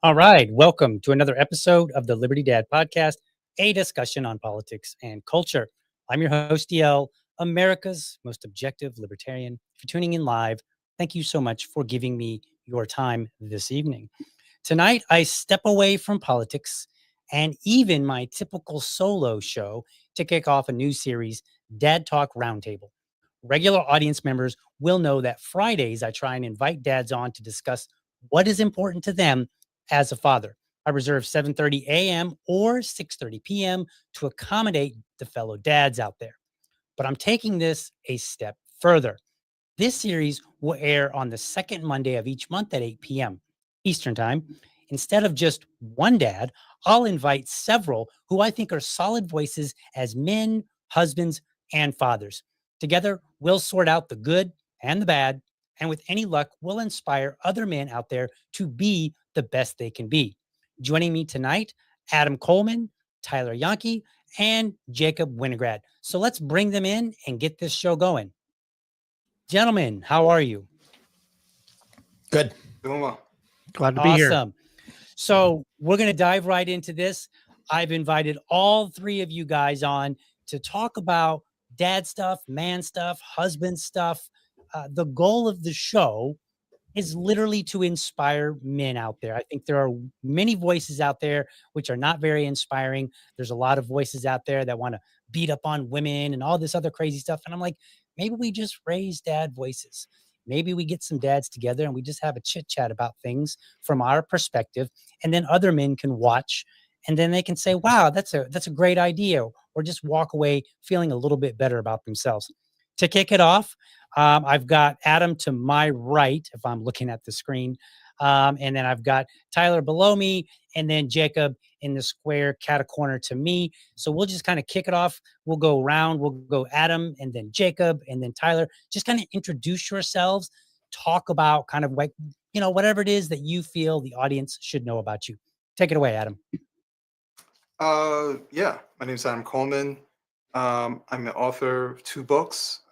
All right. Welcome to another episode of the Liberty Dad Podcast, a discussion on politics and culture. I'm your host, DL, America's most objective libertarian. If you're tuning in live, thank you so much for giving me your time this evening. Tonight, I step away from politics and even my typical solo show to kick off a new series, Dad Talk Roundtable. Regular audience members will know that Fridays, I try and invite dads on to discuss what is important to them as a father. I reserve 7:30 a.m. or 6:30 p.m. to accommodate the fellow dads out there. But I'm taking this a step further. This series will air on the second Monday of each month at 8 p.m. Eastern Time. Instead of just one dad, I'll invite several who I think are solid voices as men, husbands, and fathers. Together, we'll sort out the good and the bad, and with any luck, we'll inspire other men out there to be the best they can be. Joining me tonight, Adam Coleman, Tyler Janke, and Jacob Winograd. So let's bring them in and get this show going. Gentlemen, how are you? Good. Doing well. Glad to be here. Awesome. So we're going to dive right into this. I've invited all three of you guys on to talk about dad stuff, man stuff, husband stuff. The goal of the show is literally to inspire men out there. I think there are many voices out there which are not very inspiring. There's a lot of voices out there that want to beat up on women and all this other crazy stuff. And I'm like, maybe we just raise dad voices. Maybe we get some dads together and we just have a chit chat about things from our perspective. And then other men can watch and then they can say, wow, that's a great idea, or just walk away feeling a little bit better about themselves. To kick it off, I've got Adam to my right, if I'm looking at the screen. And then I've got Tyler below me, and then Jacob in the square cat corner to me. So we'll just kind of kick it off. We'll go around. We'll go Adam, and then Jacob, and then Tyler. Just kind of introduce yourselves, talk about kind of like, whatever it is that you feel the audience should know about you. Take it away, Adam. Yeah, my name is Adam Coleman. I'm an author of 2 books,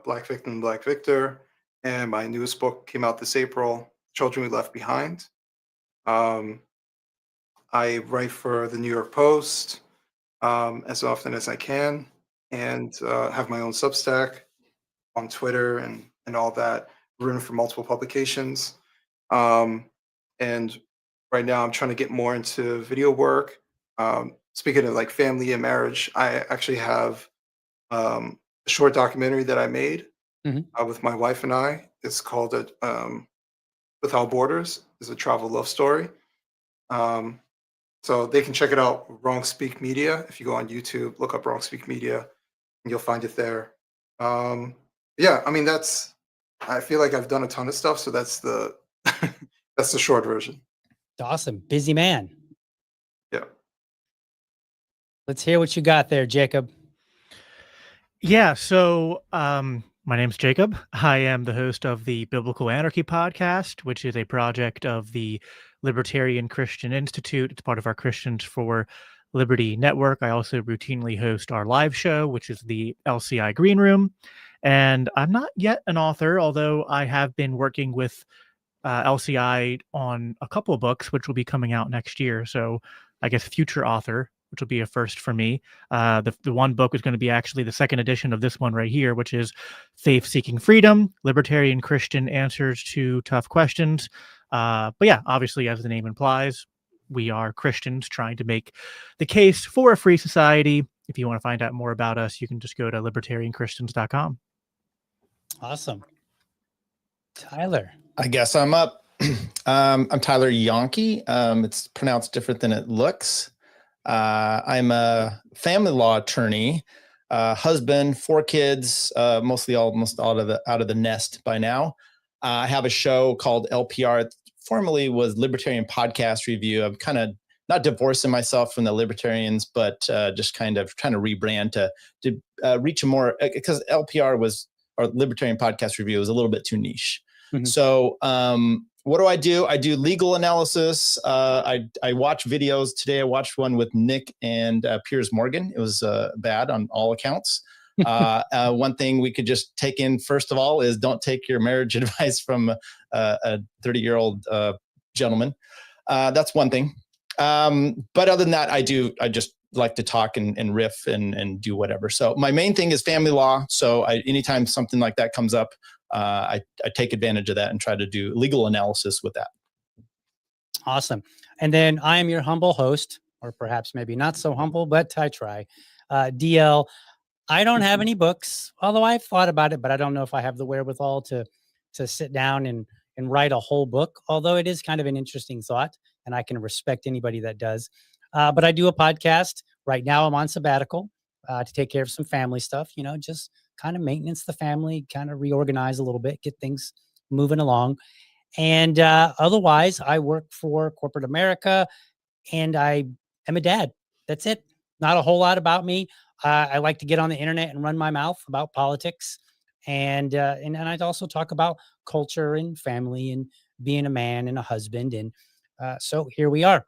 Black Victim, Black Victor, and my newest book came out this April, Children We Left Behind. I write for the New York Post as often as I can, and have my own Substack on Twitter and all that, written for multiple publications. And right now I'm trying to get more into video work. Speaking of like family and marriage, I actually have a short documentary that I made with my wife and I. It's called Without Borders. It's a travel love story. So they can check it out, Wrong Speak Media. If you go on YouTube, look up Wrong Speak Media, and you'll find it there. Yeah, I mean I feel like I've done a ton of stuff, so that's the that's the short version. Awesome, busy man. Yeah. Let's hear what you got there, Jacob. Yeah, so my name's Jacob. I am the host of the Biblical Anarchy podcast, which is a project of the Libertarian Christian Institute. It's part of our Christians for Liberty network. I also routinely host our live show, which is the LCI Green Room. And I'm not yet an author, although I have been working with LCI on a couple of books, which will be coming out next year. So I guess future author, which will be a first for me. The one book is going to be actually the second edition of this one right here, which is Faith Seeking Freedom, Libertarian Christian Answers to Tough Questions. But yeah, obviously, as the name implies, we are Christians trying to make the case for a free society. If you want to find out more about us, you can just go to libertarianchristians.com. Awesome. Tyler. I guess I'm up. I'm Tyler Janke. It's pronounced different than it looks. I'm a family law attorney, husband, 4 kids, almost all out of the nest by now. I have a show called LPR. It formerly was Libertarian Podcast Review. I'm kind of not divorcing myself from the libertarians, but just kind of trying to rebrand to reach a more, because LPR was, or Libertarian Podcast Review, was a little bit too niche. Mm-hmm. So what do? I do legal analysis. I watch videos. Today I watched one with Nick and Piers Morgan. It was bad on all accounts. One thing we could just take in, first of all, is don't take your marriage advice from a 30-year-old gentleman. That's one thing. But other than that, I just like to talk and riff and do whatever. So my main thing is family law. So anytime something like that comes up, I take advantage of that and try to do legal analysis with that. Awesome. And then I am your humble host, or perhaps maybe not so humble, but I try. DL. I don't have any books, although I've thought about it, but I don't know if I have the wherewithal to sit down and write a whole book, although it is kind of an interesting thought, and I can respect anybody that does. But I do a podcast. Right now I'm on sabbatical to take care of some family stuff, just kind of maintenance the family, kind of reorganize a little bit, get things moving along. And otherwise, I work for corporate America, and I am a dad. That's it. Not a whole lot about me. I like to get on the internet and run my mouth about politics. And I also talk about culture and family and being a man and a husband. And so here we are.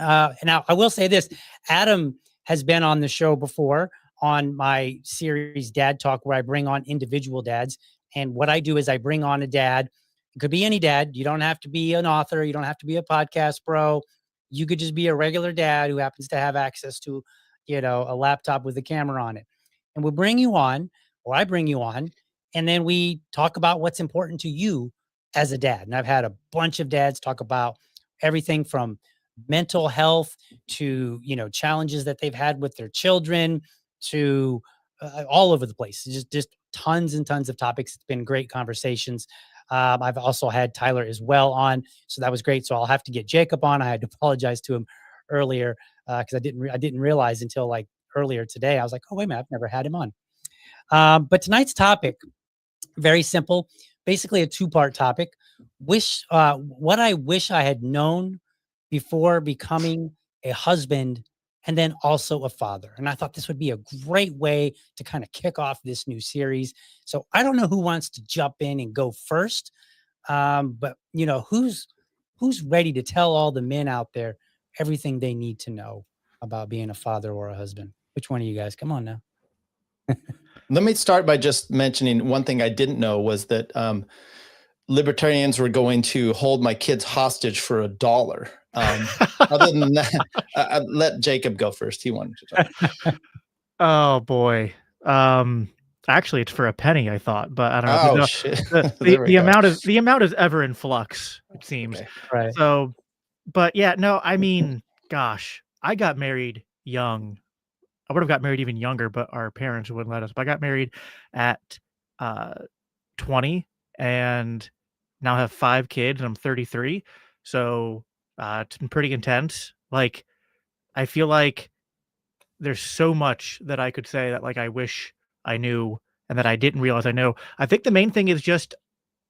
Now, I will say this. Adam has been on the show before on my series Dad Talk, where I bring on individual dads. And what I do is I bring on a dad. It could be any dad. You don't have to be an author. You don't have to be a podcast bro. You could just be a regular dad who happens to have access to, a laptop with a camera on it. And we'll bring you on, or I bring you on, and then we talk about what's important to you as a dad. And I've had a bunch of dads talk about everything from mental health to, challenges that they've had with their children to all over the place. Just tons and tons of topics. It's been great conversations. I've also had Tyler as well on, so that was great. So I'll have to get Jacob on. I had to apologize to him earlier because I didn't realize until like earlier today. I was like, oh wait a minute, I've never had him on. But tonight's topic, very simple, basically a two-part topic. What I wish I had known before becoming a husband and then also a father. And I thought this would be a great way to kind of kick off this new series. So I don't know who wants to jump in and go first, but who's ready to tell all the men out there everything they need to know about being a father or a husband? Which one of you guys? Come on now. Let me start by just mentioning one thing I didn't know was that libertarians were going to hold my kids hostage for $1. Other than that, I'd let Jacob go first. He wanted to talk. Oh boy. Actually, it's for a penny, I thought, but I don't know. Oh shit! The There we the go. amount is ever in flux, it seems. Okay. Right. So, but yeah, no, I mean, gosh, I got married young. I would have got married even younger, but our parents wouldn't let us. But I got married at uh 20 and now have 5 kids and I'm 33. So, it's been pretty intense. Like, I feel like there's so much that I could say that, like, I wish I knew and that I didn't realize I know. I think the main thing is just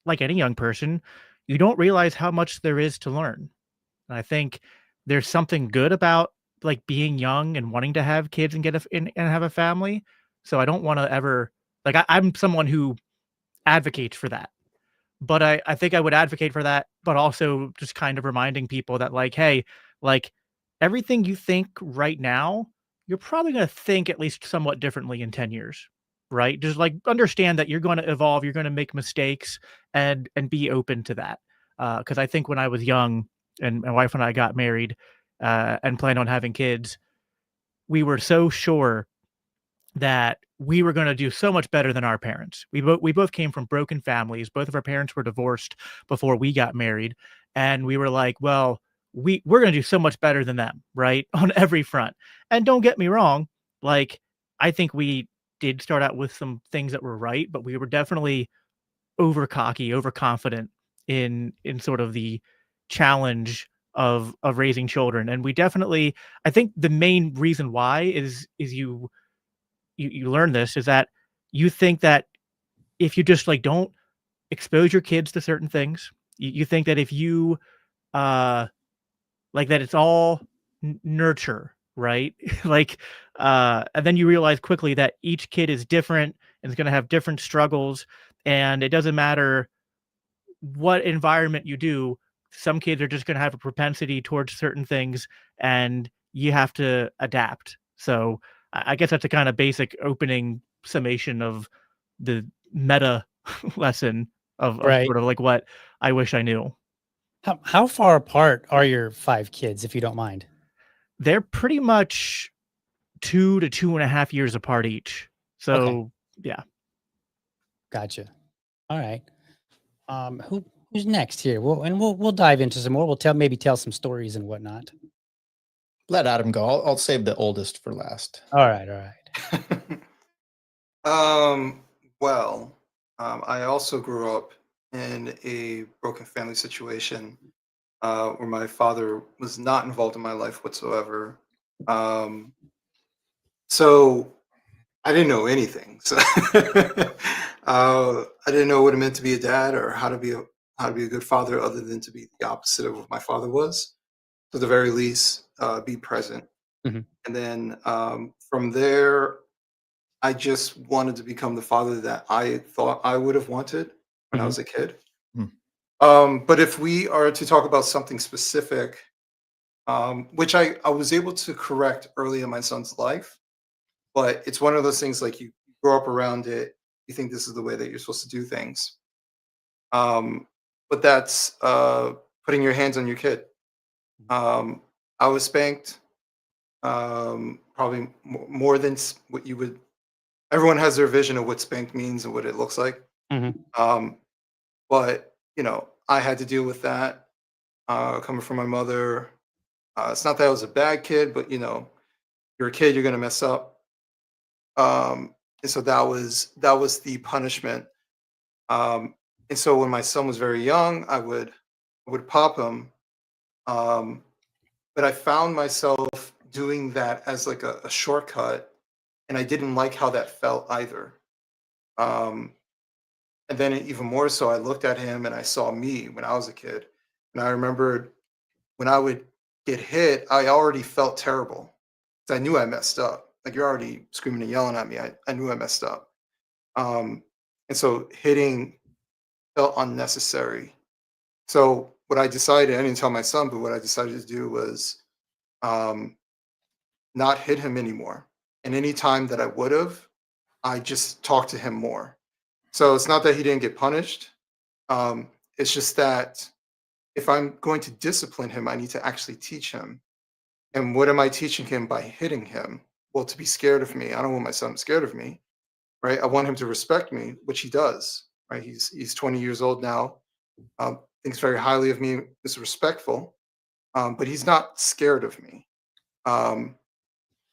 like any young person, you don't realize how much there is to learn. And I think there's something good about like being young and wanting to have kids and and have a family. So I don't want to ever like I'm someone who advocates for that. But I think I would advocate for that, but also just kind of reminding people that like, hey, like everything you think right now, you're probably going to think at least somewhat differently in 10 years, right? Just like understand that you're going to evolve, you're going to make mistakes and be open to that. Because I think when I was young and my wife and I got married and planned on having kids, we were so sure that we were gonna do so much better than our parents. We both came from broken families. Both of our parents were divorced before we got married, and we were like, "Well, we're gonna do so much better than them, right? On every front." And don't get me wrong, like, I think we did start out with some things that were right, but we were definitely over cocky, overconfident in sort of the challenge of raising children. And we definitely I think the main reason why is you learn this is that you think that if you just like don't expose your kids to certain things, you think that if you uh like that it's all nurture, right? Like and then you realize quickly that each kid is different and is going to have different struggles, and it doesn't matter what environment you do, some kids are just going to have a propensity towards certain things and you have to adapt. So I guess that's a kind of basic opening summation of the meta lesson of Right. sort of like what I wish I knew. How far apart are your 5 kids, if you don't mind? They're pretty much 2 to 2.5 years apart each. Okay, So yeah. gotcha. All right. Who's next here? We'll dive into some more. We'll tell some stories and whatnot. Let Adam go. I'll save the oldest for last. All right, all right. Well, I also grew up in a broken family situation where my father was not involved in my life whatsoever. Um, so I didn't know anything. So I didn't know what it meant to be a dad or how to be a good father, other than to be the opposite of what my father was. To the very least, be present. Mhm. And then from there, I just wanted to become the father that I thought I would have wanted when I Mhm. was a kid. Hmm. But if we are to talk about something specific, which I was able to correct early in my son's life, but it's one of those things like you grow up around it, you think this is the way that you're supposed to do things. Um, but that's putting your hands on your kid. Um, I was spanked probably more than what you would. Everyone has their vision of what spanked means and what it looks like. Mhm. Um, but I had to deal with that coming from my mother. It's not that I was a bad kid, but you're a kid, you're gonna mess up. And so that was the punishment. And so when my son was very young, I would pop him. Um, but I found myself doing that as like a shortcut, and I didn't like how that felt either. Um, and then even more so, I looked at him and I saw me when I was a kid, and I remembered when I would get hit, I already felt terrible. 'Cause I knew I messed up. Like, you're already screaming and yelling at me. I knew I messed up. Um, and so hitting felt unnecessary. So what I decided, I didn't tell my son, but what I decided to do was um, not hit him anymore. And any time that I would have, I just talked to him more. So it's not that he didn't get punished. It's just that if I'm going to discipline him, I need to actually teach him. And what am I teaching him by hitting him? Well, to be scared of me. I don't want my son scared of me, right? I want him to respect me, which he does, right? He's 20 years old now. Thinks very highly of me, is respectful, but he's not scared of me. Um,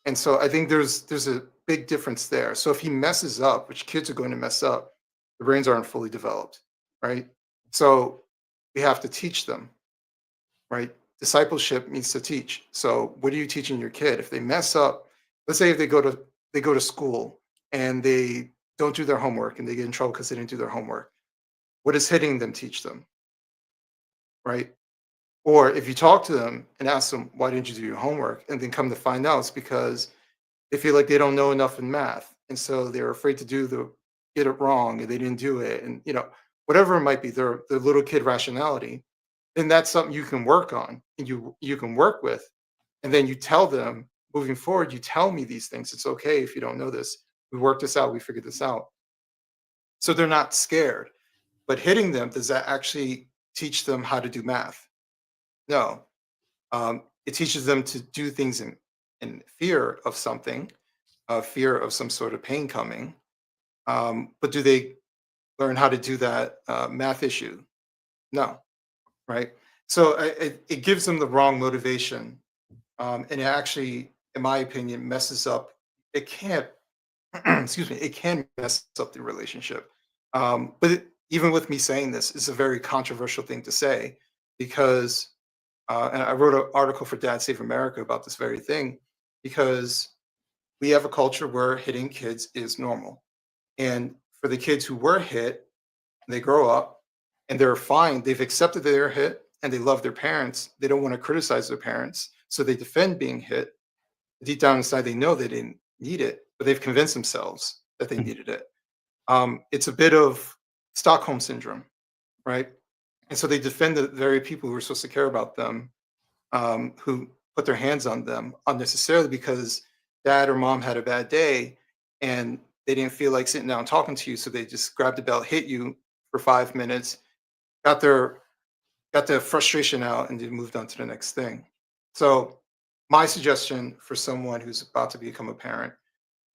and so I think there's a big difference there. So if he messes up, which kids are going to mess up, the brains aren't fully developed, right? So we have to teach them, right? Discipleship means to teach. So what are you teaching your kid? If they mess up, let's say if they go to school and they don't do their homework and they get in trouble because they didn't do their homework, what does hitting them teach them, right? Or if you talk to them and ask them, why didn't you do your homework? And then come to find out it's because they feel like they don't know enough in math. And so they're afraid to get it wrong and they didn't do it. And, whatever it might be, their little kid rationality, then that's something you can work on and you can work with. And then you tell them moving forward, you tell me these things. It's okay if you don't know this. We worked this out. We figured this out. So they're not scared. But hitting them, does that actually teach them how to do math? No. It teaches them to do things in fear of something, fear of some sort of pain coming. But do they learn how to do that math issue? No, right? So it gives them the wrong motivation, and it actually, in my opinion, messes up. It can't, excuse me, it can mess up the relationship. Even with me saying this, it's a very controversial thing to say because and I wrote an article for Dad Save America about this very thing because we have a culture where hitting kids is normal. And for the kids who were hit, they grow up and they're fine. They've accepted that they're hit and they love their parents. They don't want to criticize their parents. So they defend being hit. Deep down inside, they know they didn't need it, but they've convinced themselves that they needed it. It's a bit of Stockholm syndrome, right? And so they defend the very people who are supposed to care about them, who put their hands on them unnecessarily because dad or mom had a bad day and they didn't feel like sitting down talking to you. So they just grabbed the belt, hit you for 5 minutes, got their frustration out, and then moved on to the next thing. So my suggestion for someone who's about to become a parent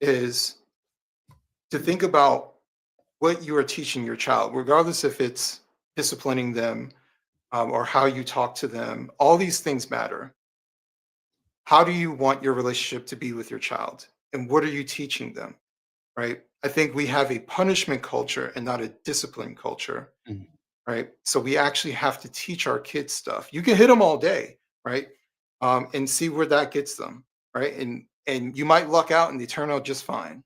is to think about what you are teaching your child, regardless if it's disciplining them or how you talk to them. All these things matter. How do you want your relationship to be with your child? And what are you teaching them? Right? I think we have a punishment culture and not a discipline culture. Mhm. Right? So we actually have to teach our kids stuff. You can hit them all day, right? And see where that gets them, right? And you might luck out and they turn out just fine,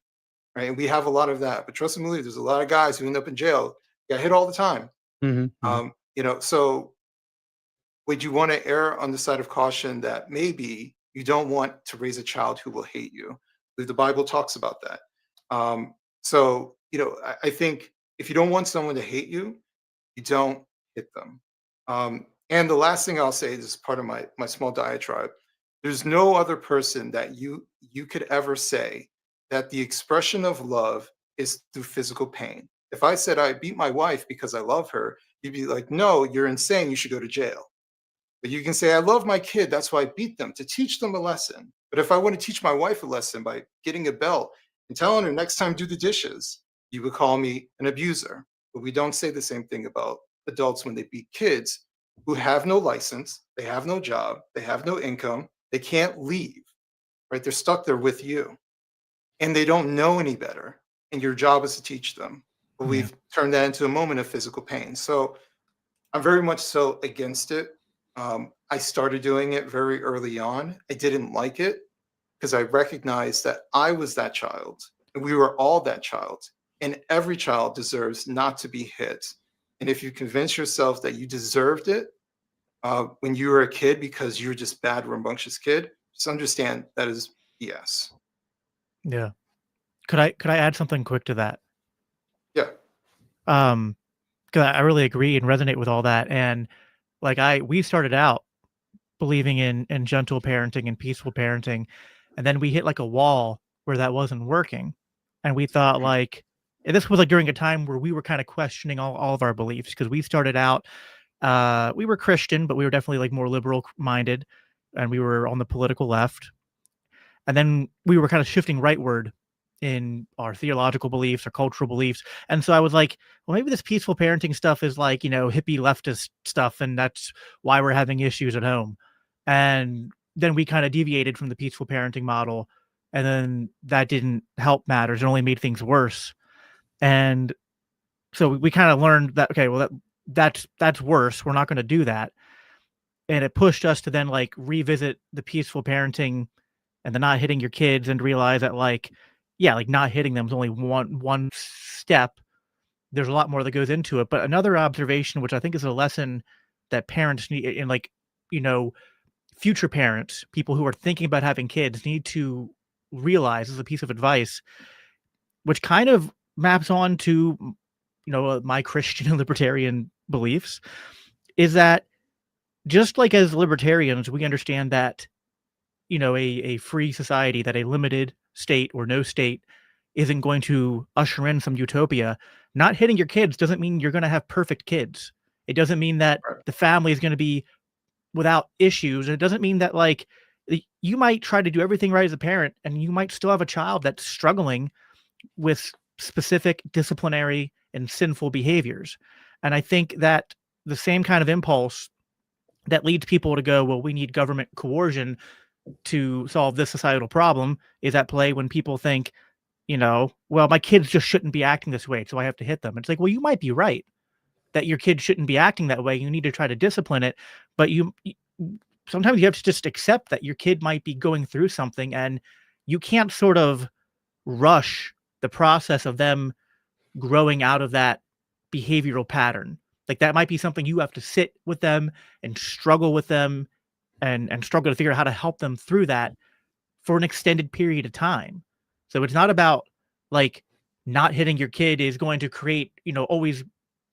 right? And we have a lot of that. But trust me, believe, there's a lot of guys who end up in jail, get hit all the time. Mhm, mhm. So would you want to err on the side of caution that maybe you don't want to raise a child who will hate you? The Bible talks about that. I think if you don't want someone to hate you, you don't hit them. And the last thing I'll say, this is part of my small diatribe. There's no other person that you could ever say that the expression of love is through physical pain. If I said I beat my wife because I love her, you'd be like, no, you're insane. You should go to jail. But you can say, I love my kid. That's why I beat them, to teach them a lesson. But if I want to teach my wife a lesson by getting a belt and telling her next time do the dishes, you would call me an abuser. But we don't say the same thing about adults when they beat kids who have no license, they have no job, they have no income, they can't leave, right? They're stuck there with you and they don't know any better. And your job is to teach them. But Yeah. we've turned that into a moment of physical pain. So I'm very much so against it. I started doing it very early on. I didn't like it because I recognized that I was that child and we were all that child. And every child deserves not to be hit. And if you convince yourself that you deserved it when you were a kid because you're just bad, rambunctious kid, just understand that is BS. Yeah. Could I add something quick to that? Yeah. 'Cause I really agree and resonate with all that. And like we started out believing in gentle parenting and peaceful parenting, and then we hit like a wall where that wasn't working. And we thought Mhm. like, and this was like during a time where we were kind of questioning all of our beliefs, because we started out, we were Christian, but we were definitely like more liberal minded, and we were on the political left. And then we were kind of shifting rightward in our theological beliefs, our cultural beliefs. And so I was like, well, maybe this peaceful parenting stuff is like, hippie leftist stuff, and that's why we're having issues at home. And then we kind of deviated from the peaceful parenting model. And then that didn't help matters. It only made things worse. And so we kind of learned that, okay, well, that's worse. We're not going to do that. And it pushed us to then like revisit the peaceful parenting and the not hitting your kids, and realize that like, yeah, like not hitting them is only one step. There's a lot more that goes into it. But another observation, which I think is a lesson that parents need, and like, you know, future parents, people who are thinking about having kids, need to realize, as a piece of advice, which kind of maps on to, my Christian and libertarian beliefs, is that just like as libertarians, we understand that, a free society, that a limited state or no state isn't going to usher in some utopia. Not hitting your kids doesn't mean you're going to have perfect kids. It doesn't mean that Right. the family is going to be without issues. It doesn't mean that like you might try to do everything right as a parent, and you might still have a child that's struggling with specific disciplinary and sinful behaviors. And I think that the same kind of impulse that leads people to go, well, we need government coercion to solve this societal problem, is at play when people think, well, my kids just shouldn't be acting this way, so I have to hit them. It's like, well, you might be right that your kid shouldn't be acting that way. You need to try to discipline it, but sometimes you have to just accept that your kid might be going through something, and you can't sort of rush the process of them growing out of that behavioral pattern. Like that might be something you have to sit with them and struggle with them, and struggle to figure out how to help them through that for an extended period of time. So it's not about like not hitting your kid is going to create, always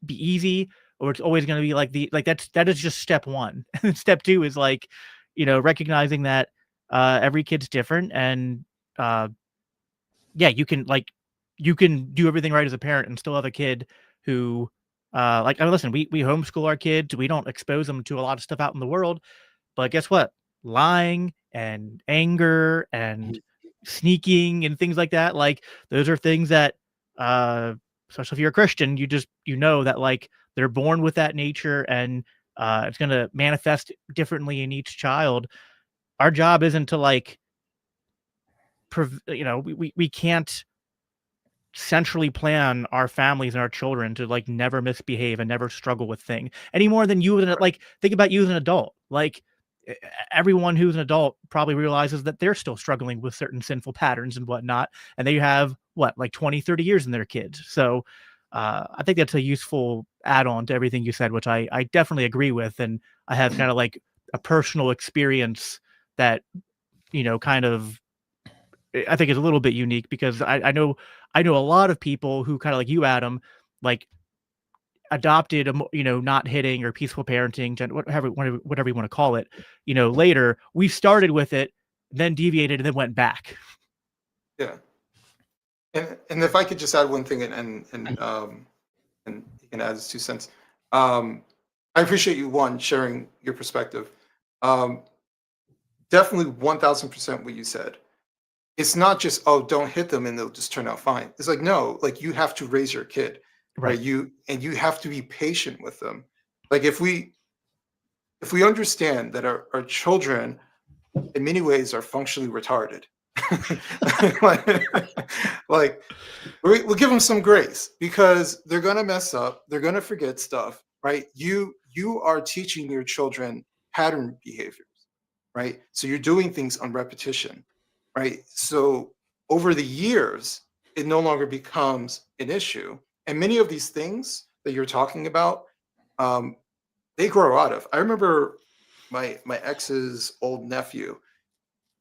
be easy, or it's always going to be like that is just step one. And step two is like, recognizing that every kid's different, and yeah, you can do everything right as a parent and still have a kid who like, I mean, listen, we homeschool our kids. We don't expose them to a lot of stuff out in the world, but guess what? Lying and anger and sneaking and things like that, like those are things that, especially if you're a Christian, you know that like they're born with that nature, and it's going to manifest differently in each child. Our job isn't to like, we can't centrally plan our families and our children to like never misbehave and never struggle with things any more than you, like think about you as an adult. Like everyone who's an adult probably realizes that they're still struggling with certain sinful patterns and whatnot, and they have like 20-30 years in their kids. So I think that's a useful add-on to everything you said, which I definitely agree with. And I have kind of like a personal experience that, kind of, I think is a little bit unique, because I know a lot of people who kind of like you, Adam, like adopted not hitting or peaceful parenting, whatever you want to call it, later. We started with it, then deviated, and then went back. Yeah. And if I could just add one thing, and he can add his 2 cents. I appreciate you sharing your perspective. Definitely 1000% what you said. It's not just, oh, don't hit them and they'll just turn out fine. It's like, no, like you have to raise your kid, right? Right. You have to be patient with them. Like if we understand that our children in many ways are functionally retarded, like we'll give them some grace, because they're gonna mess up, they're gonna forget stuff, right? You are teaching your children pattern behaviors, right? So you're doing things on repetition, right? So over the years, it no longer becomes an issue. And many of these things that you're talking about, they grow out of. I remember my ex's old nephew.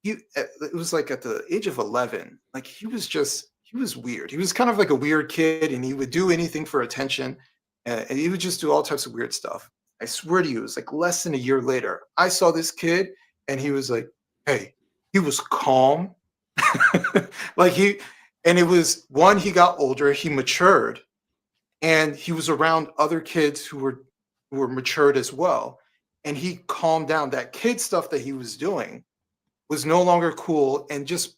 It was like at the age of 11, like he was weird. He was kind of like a weird kid, and he would do anything for attention, and he would just do all types of weird stuff. I swear to you, it was like less than a year later, I saw this kid, and he was like, "Hey," he was calm, like and it was one. He got older, he matured, and he was around other kids who were matured as well, and he calmed down. That kid stuff that he was doing was no longer cool, and just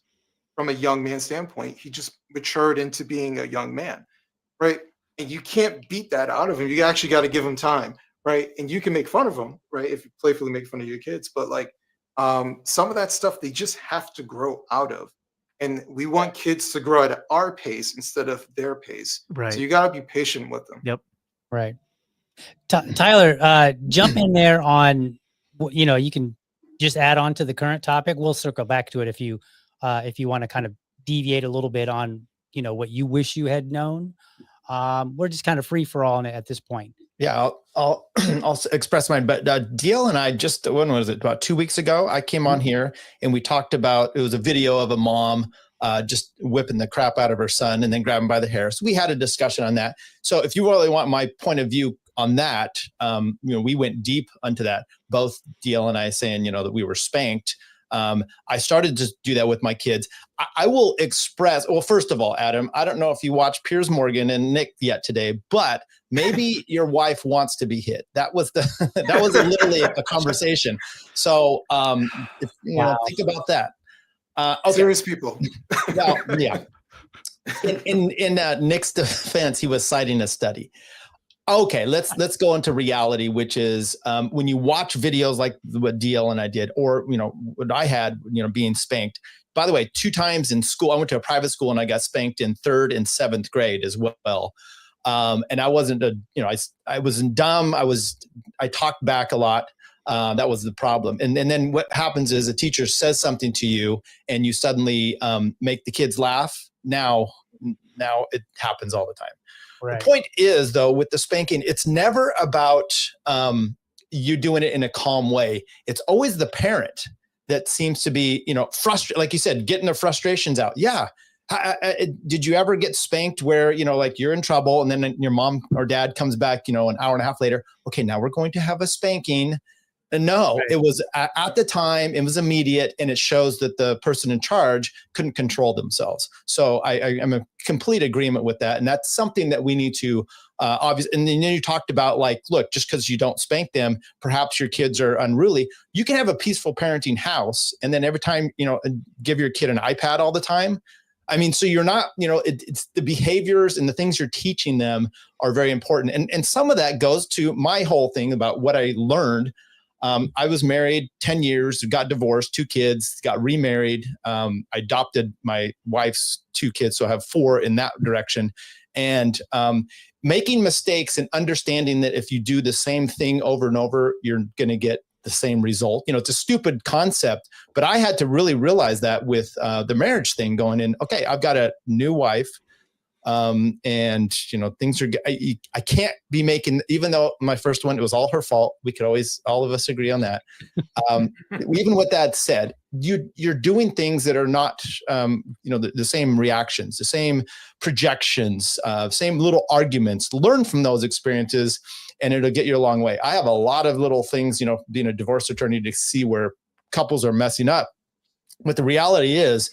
from a young man standpoint, he just matured into being a young man, right? And you can't beat that out of him. You actually got to give him time, right? And you can make fun of him, right? If you playfully make fun of your kids, but like some of that stuff, they just have to grow out of. And we want kids to grow at our pace instead of their pace. Right. So you got to be patient with them. Yep. Right. Tyler, jump in there on, you can just add on to the current topic. We'll circle back to it if you want to kind of deviate a little bit on, what you wish you had known. We're just kind of free for all at this point. Yeah, I'll express mine. But DL and I just, when was it? About 2 weeks ago, I came on here and we talked about, it was a video of a mom just whipping the crap out of her son and then grabbing him by the hair. So we had a discussion on that. So if you really want my point of view on that, we went deep into that, both DL and I saying, that we were spanked. I started to do that with my kids. I will express, well, first of all, Adam, I don't know if you watched Piers Morgan and Nick yet today, but maybe your wife wants to be hit. That was literally a conversation. So think about that. Okay. Serious people. Well, yeah. In Nick's defense, he was citing a study. Okay, let's go into reality, which is when you watch videos like what DL and I did, or what I had, being spanked. By the way, 2 times in school, I went to a private school and I got spanked in 3rd and 7th grade as well. And I wasn't I wasn't dumb. I talked back a lot. That was the problem. And then what happens is a teacher says something to you and you suddenly make the kids laugh. Now it happens all the time. Right. The point is, though, with the spanking, it's never about you doing it in a calm way. It's always the parent that seems to be, frustrated, like you said, getting their frustrations out. Yeah. Did you ever get spanked where, like you're in trouble and then your mom or dad comes back, an hour and a half later? Okay, now we're going to have a spanking. And no, It was at the time, it was immediate, and it shows that the person in charge couldn't control themselves. So I'm in complete agreement with that. And that's something that we need to obviously. And then you talked about, like, look, just because you don't spank them, perhaps your kids are unruly. You can have a peaceful parenting house, and then every time, give your kid an iPad all the time. I mean, so you're not, it's the behaviors and the things you're teaching them are very important. And some of that goes to my whole thing about what I learned. I was married 10 years, got divorced, 2 kids, got remarried. I adopted my wife's 2 kids, so I have 4 in that direction. And making mistakes and understanding that if you do the same thing over and over, you're going to get the same result. It's a stupid concept, but I had to really realize that with the marriage thing going in. Okay, I've got a new wife. And things are, I can't be making, even though my first one, it was all her fault. We could always, all of us agree on that. Even with that said, you're doing things that are not, the same reactions, the same projections, same little arguments. Learn from those experiences and it'll get you a long way. I have a lot of little things, being a divorce attorney, to see where couples are messing up. But the reality is,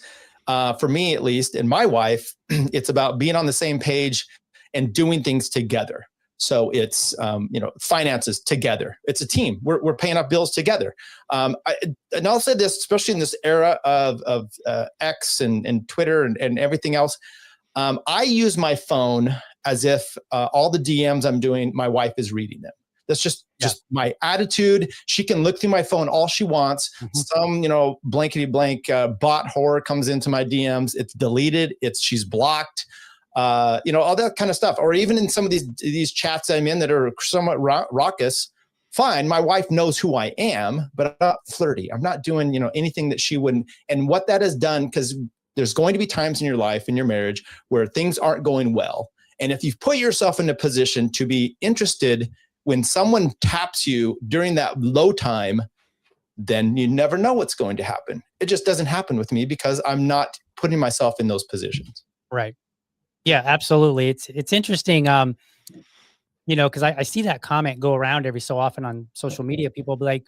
for me, at least, and my wife, it's about being on the same page and doing things together. So it's, finances together. It's a team. We're paying up bills together. And I'll say this, especially in this era of X and Twitter and everything else. I use my phone as if all the DMs I'm doing, my wife is reading them. That's just my attitude. She can look through my phone all she wants. Mm-hmm. Some, blankety blank bot whore comes into my DMs. It's deleted. She's blocked. All that kind of stuff. Or even in some of these chats I'm in that are somewhat raucous, fine. My wife knows who I am, but I'm not flirty. I'm not doing, anything that she wouldn't. And what that has done, because there's going to be times in your life, in your marriage, where things aren't going well. And if you've put yourself in a position to be interested when someone taps you during that low time, then you never know what's going to happen. It just doesn't happen with me because I'm not putting myself in those positions. Right. Yeah, absolutely. It's interesting. Because I see that comment go around every so often on social media. People be like,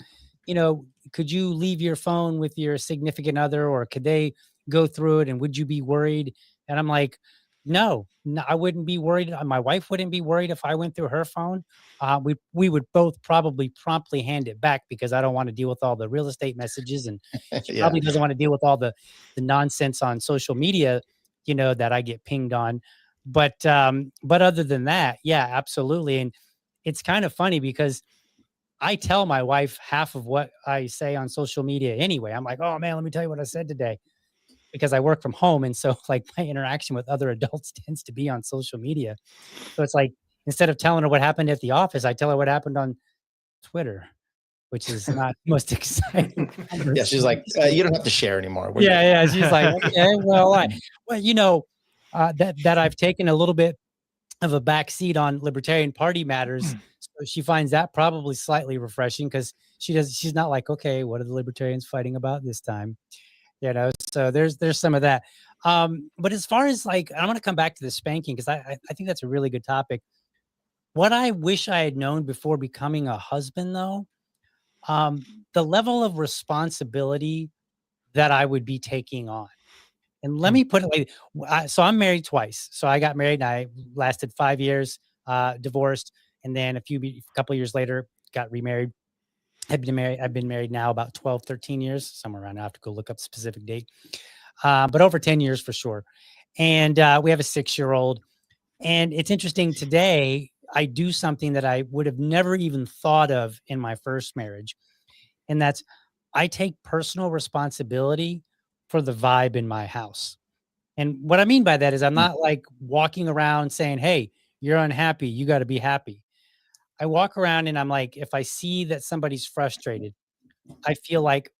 could you leave your phone with your significant other, or could they go through it, and would you be worried? And I'm like, no, I wouldn't be worried. My wife wouldn't be worried if I went through her phone. We would both probably promptly hand it back because I don't want to deal with all the real estate messages, and she Yeah. probably doesn't want to deal with all the nonsense on social media, that I get pinged on. But other than that, yeah, absolutely. And it's kind of funny because I tell my wife half of what I say on social media anyway. I'm like, oh man, let me tell you what I said today, because I work from home. And so like my interaction with other adults tends to be on social media. So it's like, instead of telling her what happened at the office, I tell her what happened on Twitter, which is not the most exciting. Yeah, she's like, you don't have to share anymore. We're good. Yeah. She's like, okay, well, that I've taken a little bit of a back seat on Libertarian Party matters. So she finds that probably slightly refreshing, because she's not like, okay, what are the Libertarians fighting about this time? So there's some of that. But as far as like, I want to come back to the spanking, because I think that's a really good topic. What I wish I had known before becoming a husband, though, the level of responsibility that I would be taking on. And let me put it like, so I'm married twice. So I got married and I lasted 5 years, divorced. And then a couple of years later, got remarried. I've been married now about 12, 13 years, somewhere around. I have to go look up the specific date. But over 10 years for sure. And we have a 6-year-old. And it's interesting, today, I do something that I would have never even thought of in my first marriage. And that's, I take personal responsibility for the vibe in my house. And what I mean by that is, I'm not like walking around saying, hey, you're unhappy, you got to be happy. I walk around and I'm like, if I see that somebody's frustrated, I feel like,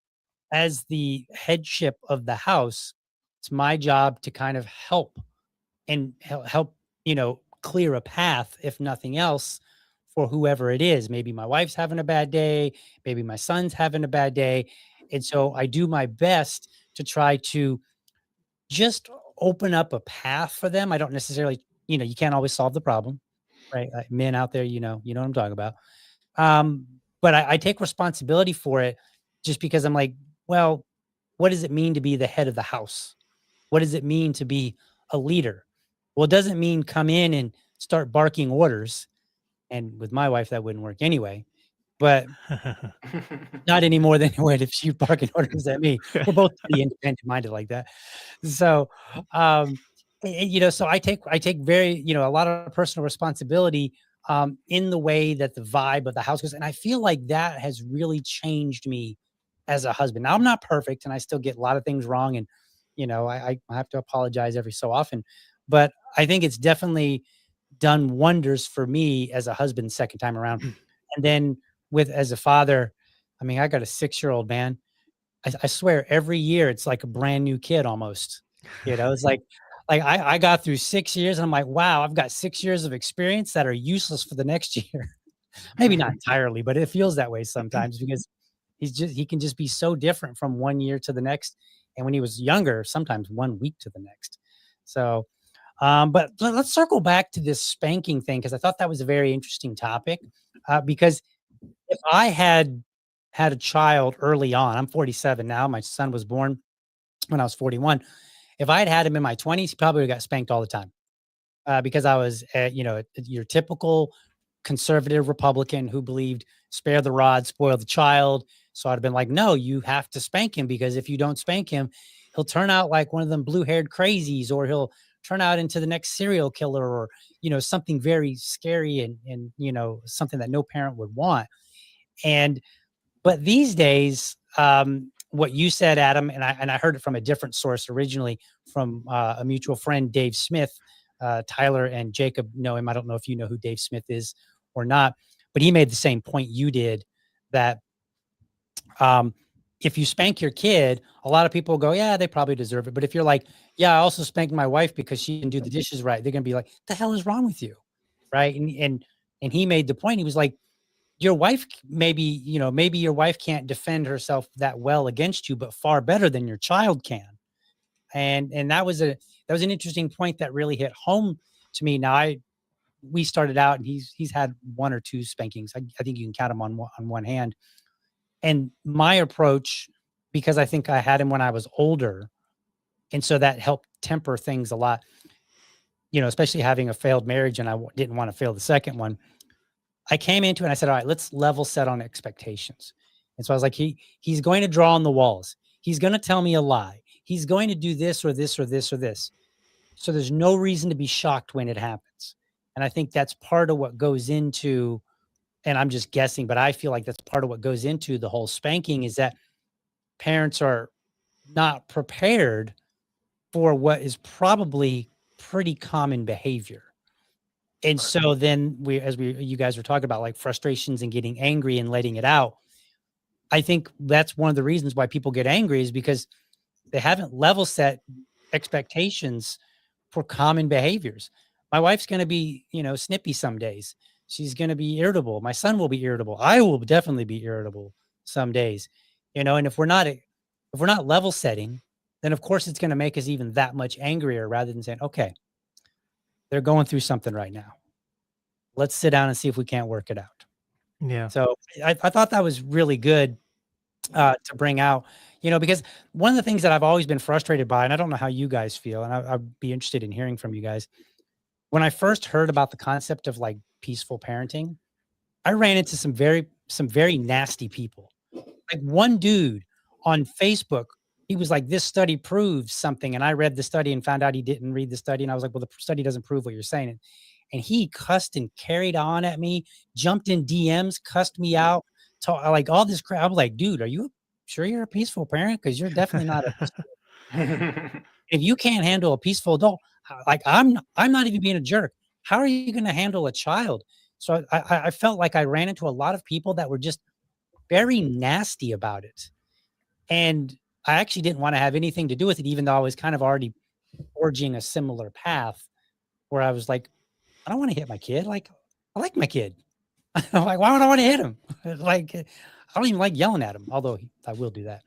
as the headship of the house, it's my job to kind of help and help, clear a path, if nothing else, for whoever it is. Maybe my wife's having a bad day, maybe my son's having a bad day. And so I do my best to try to just open up a path for them. I don't necessarily, you can't always solve the problem, right? Men out there, you know what I'm talking about. But I take responsibility for it, just because I'm like, well, what does it mean to be the head of the house? What does it mean to be a leader? Well, it doesn't mean come in and start barking orders. And with my wife, that wouldn't work anyway. But not any more than it would if she barking orders at me. We're both pretty independent minded like that. So, so I take very, a lot of personal responsibility in the way that the vibe of the house goes. And I feel like that has really changed me as a husband. Now, I'm not perfect and I still get a lot of things wrong. And, I have to apologize every so often, but I think it's definitely done wonders for me as a husband second time around. And then as a father, I mean, I got a 6-year-old, man. I swear every year it's like a brand new kid almost. It's like I got through 6 years and I'm like, wow, I've got 6 years of experience that are useless for the next year. Maybe not entirely, but it feels that way sometimes, because he can just be so different from one year to the next. And when he was younger, sometimes 1 week to the next. So, but let's circle back to this spanking thing, because I thought that was a very interesting topic. Because if I had a child early on, I'm 47 now. My son was born when I was 41. If I had him in my 20s, he probably would have got spanked all the time, because I was, your typical conservative Republican who believed spare the rod, spoil the child. So I'd have been like, no, you have to spank him, because if you don't spank him, he'll turn out like one of them blue-haired crazies, or he'll turn out into the next serial killer, or, something very scary, and something that no parent would want. But these days, what you said, Adam, and I heard it from a different source originally, from a mutual friend, Dave Smith. Tyler and Jacob know him. I don't know if you know who Dave Smith is or not, but he made the same point you did, that if you spank your kid, a lot of people go, yeah, they probably deserve it. But if you're like, yeah, I also spanked my wife because she didn't do the dishes right, they're gonna be like, the hell is wrong with you? Right. And he made the point. He was like, your wife, maybe your wife can't defend herself that well against you, but far better than your child can. And that was an interesting point that really hit home to me. Now we started out, and he's had 1 or 2 spankings. I think you can count them on one hand. And my approach, because I think I had him when I was older, and so that helped temper things a lot, especially having a failed marriage, and I didn't want to fail the second one. I came into it and I said, all right, let's level set on expectations. And so I was like, he's going to draw on the walls. He's going to tell me a lie. He's going to do this or this or this or this. So there's no reason to be shocked when it happens. And I think that's part of what goes into, and I'm just guessing, but I feel like that's part of what goes into the whole spanking, is that parents are not prepared for what is probably pretty common behavior. And so then you guys were talking about like frustrations and getting angry and letting it out. I think that's one of the reasons why people get angry, is because they haven't level set expectations for common behaviors. My wife's going to be, snippy some days. She's going to be irritable. My son will be irritable. I will definitely be irritable some days, and if we're not level setting, then of course it's going to make us even that much angrier, rather than saying, okay, they're going through something right now. Let's sit down and see if we can't work it out. Yeah. So I thought that was really good to bring out, because one of the things that I've always been frustrated by, and I don't know how you guys feel, and I'd be interested in hearing from you guys. When I first heard about the concept of like peaceful parenting, I ran into some very nasty people. Like one dude on Facebook, he was like, this study proves something. And I read the study and found out he didn't read the study. And I was like, well, the study doesn't prove what you're saying. And he cussed and carried on at me, jumped in DMs, cussed me out, like all this crap. I was like, dude, are you sure you're a peaceful parent? Because you're definitely not if you can't handle a peaceful adult, like I'm not even being a jerk. How are you going to handle a child? So I felt like I ran into a lot of people that were just very nasty about it. And I actually didn't want to have anything to do with it, even though I was kind of already forging a similar path, where I was like, I don't want to hit my kid. Like, I like my kid. I'm like, why would I want to hit him? Like, I don't even like yelling at him, although I will do that.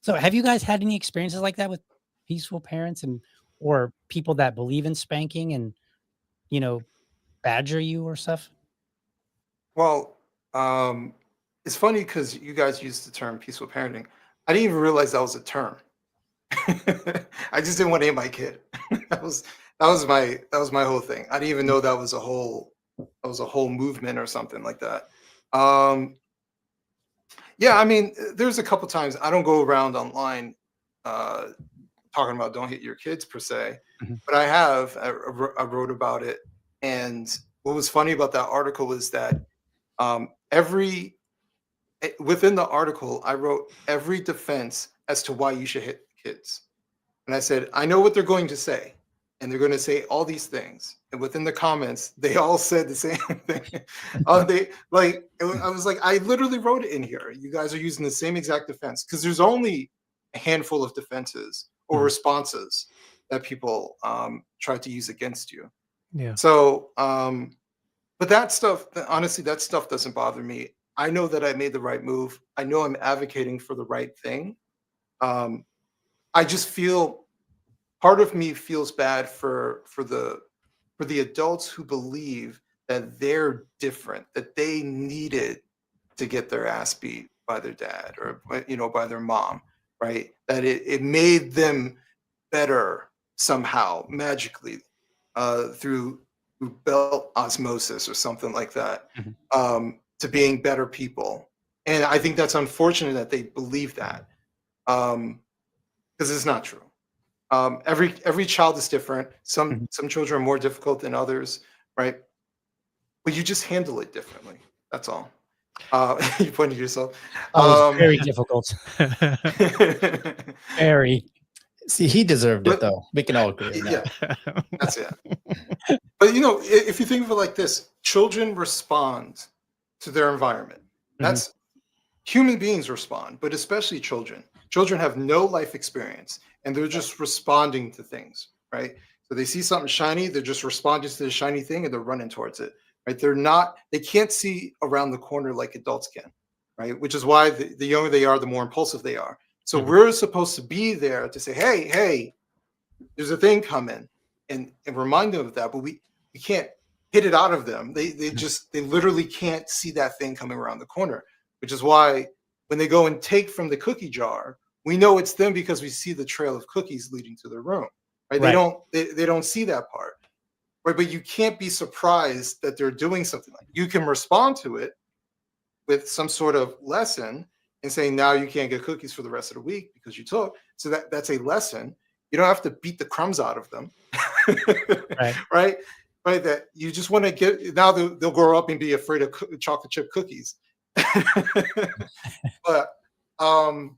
So have you guys had any experiences like that with peaceful parents or people that believe in spanking and, badger you or stuff? Well, it's funny because you guys used the term peaceful parenting. I didn't even realize that was a term. I just didn't want to hit my kid. that was my whole thing. I didn't even know that was a whole movement or something like that. Yeah, I mean, there's a couple times I don't go around online talking about don't hit your kids per se, but I wrote about it. And what was funny about that article is that within the article, I wrote every defense as to why you should hit kids. And I said, I know what they're going to say. And they're going to say all these things. And within the comments, they all said the same thing. I was like, I literally wrote it in here. You guys are using the same exact defense, because there's only a handful of defenses or responses that people try to use against you. Yeah. So, but that stuff, honestly, that stuff doesn't bother me. I know that I made the right move. I know I'm advocating for the right thing. I just feel, part of me feels bad for the adults who believe that they're different, that they needed to get their ass beat by their dad or by their mom, right? That it made them better somehow magically through belt osmosis or something like that, to being better people. And I think that's unfortunate that they believe that, because it's not true. Every child is different. Some children are more difficult than others, right? But you just handle it differently. That's all. You pointed yourself. Very difficult. Very. See, he deserved it, though. We can all agree on that. Yeah, that's it. But if you think of it like this, children respond to their environment. That's human beings respond, but especially children. Children have no life experience and they're just responding to things, right? So they see something shiny, they're just responding to the shiny thing and they're running towards it, right? They can't see around the corner like adults can, right? Which is why the younger they are, the more impulsive they are. So we're supposed to be there to say, hey, there's a thing coming and remind them of that, but we can't hit it out of them. They literally can't see that thing coming around the corner, which is why when they go and take from the cookie jar, we know it's them because we see the trail of cookies leading to their room, right? They don't see that part, right? But you can't be surprised that they're doing something like you can respond to it with some sort of lesson and saying, now you can't get cookies for the rest of the week because you took. So that's a lesson. You don't have to beat the crumbs out of them, right? That you just want to get, now they'll grow up and be afraid of chocolate chip cookies. But I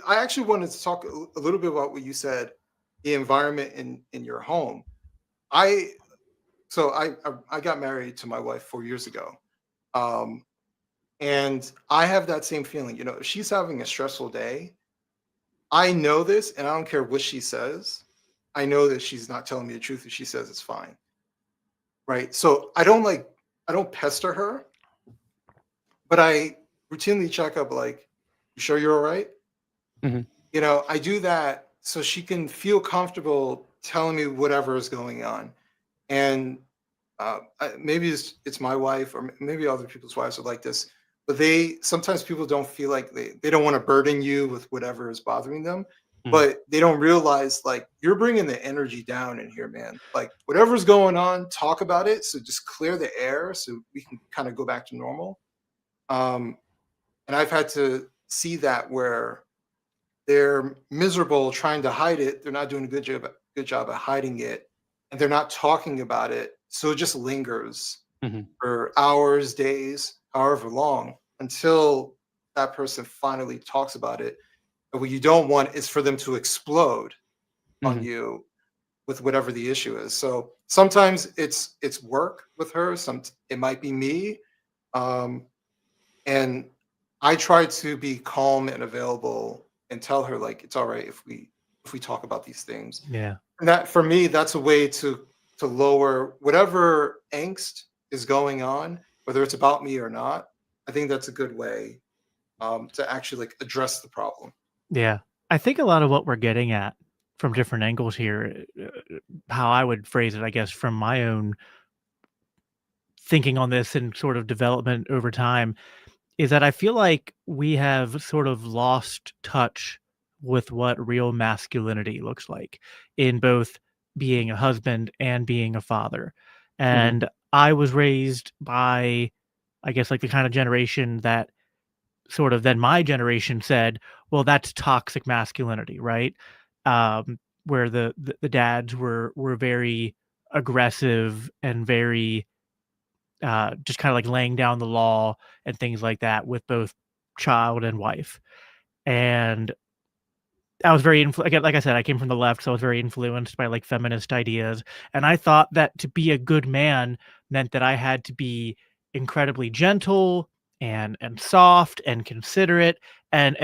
actually wanted to talk a little bit about what you said, the environment in your home. I got married to my wife 4 years ago. And I have that same feeling, if she's having a stressful day, I know this and I don't care what she says. I know that she's not telling me the truth if she says it's fine. Right. So I don't pester her, but I routinely check up like, you sure you're all right? I do that so she can feel comfortable telling me whatever is going on. And maybe it's my wife or maybe other people's wives are like this, but sometimes people don't feel like they don't want to burden you with whatever is bothering them, but they don't realize like you're bringing the energy down in here, man. Like whatever's going on, talk about it. So just clear the air so we can kind of go back to normal. And I've had to see that where they're miserable trying to hide it. They're not doing a good job at hiding it, and they're not talking about it. So it just lingers for hours, days, however long, until that person finally talks about it. And what you don't want is for them to explode on you with whatever the issue is. So sometimes it's work with her. It might be me. And I try to be calm and available and tell her like it's all right if we talk about these things. Yeah. And that for me, that's a way to lower whatever angst is going on, whether it's about me or not. I think that's a good way to actually like address the problem. Yeah. I think a lot of what we're getting at from different angles here, how I would phrase it, I guess, from my own thinking on this and sort of development over time, is that I feel like we have sort of lost touch with what real masculinity looks like in both being a husband and being a father. And I was raised by, I guess, like the kind of generation that sort of then my generation said, well, that's toxic masculinity, right? Where the dads were very aggressive and very just kind of like laying down the law and things like that with both child and wife. And I was very again, like I said, I came from the left, so I was very influenced by like feminist ideas. And I thought that to be a good man meant that I had to be incredibly gentle and soft and considerate and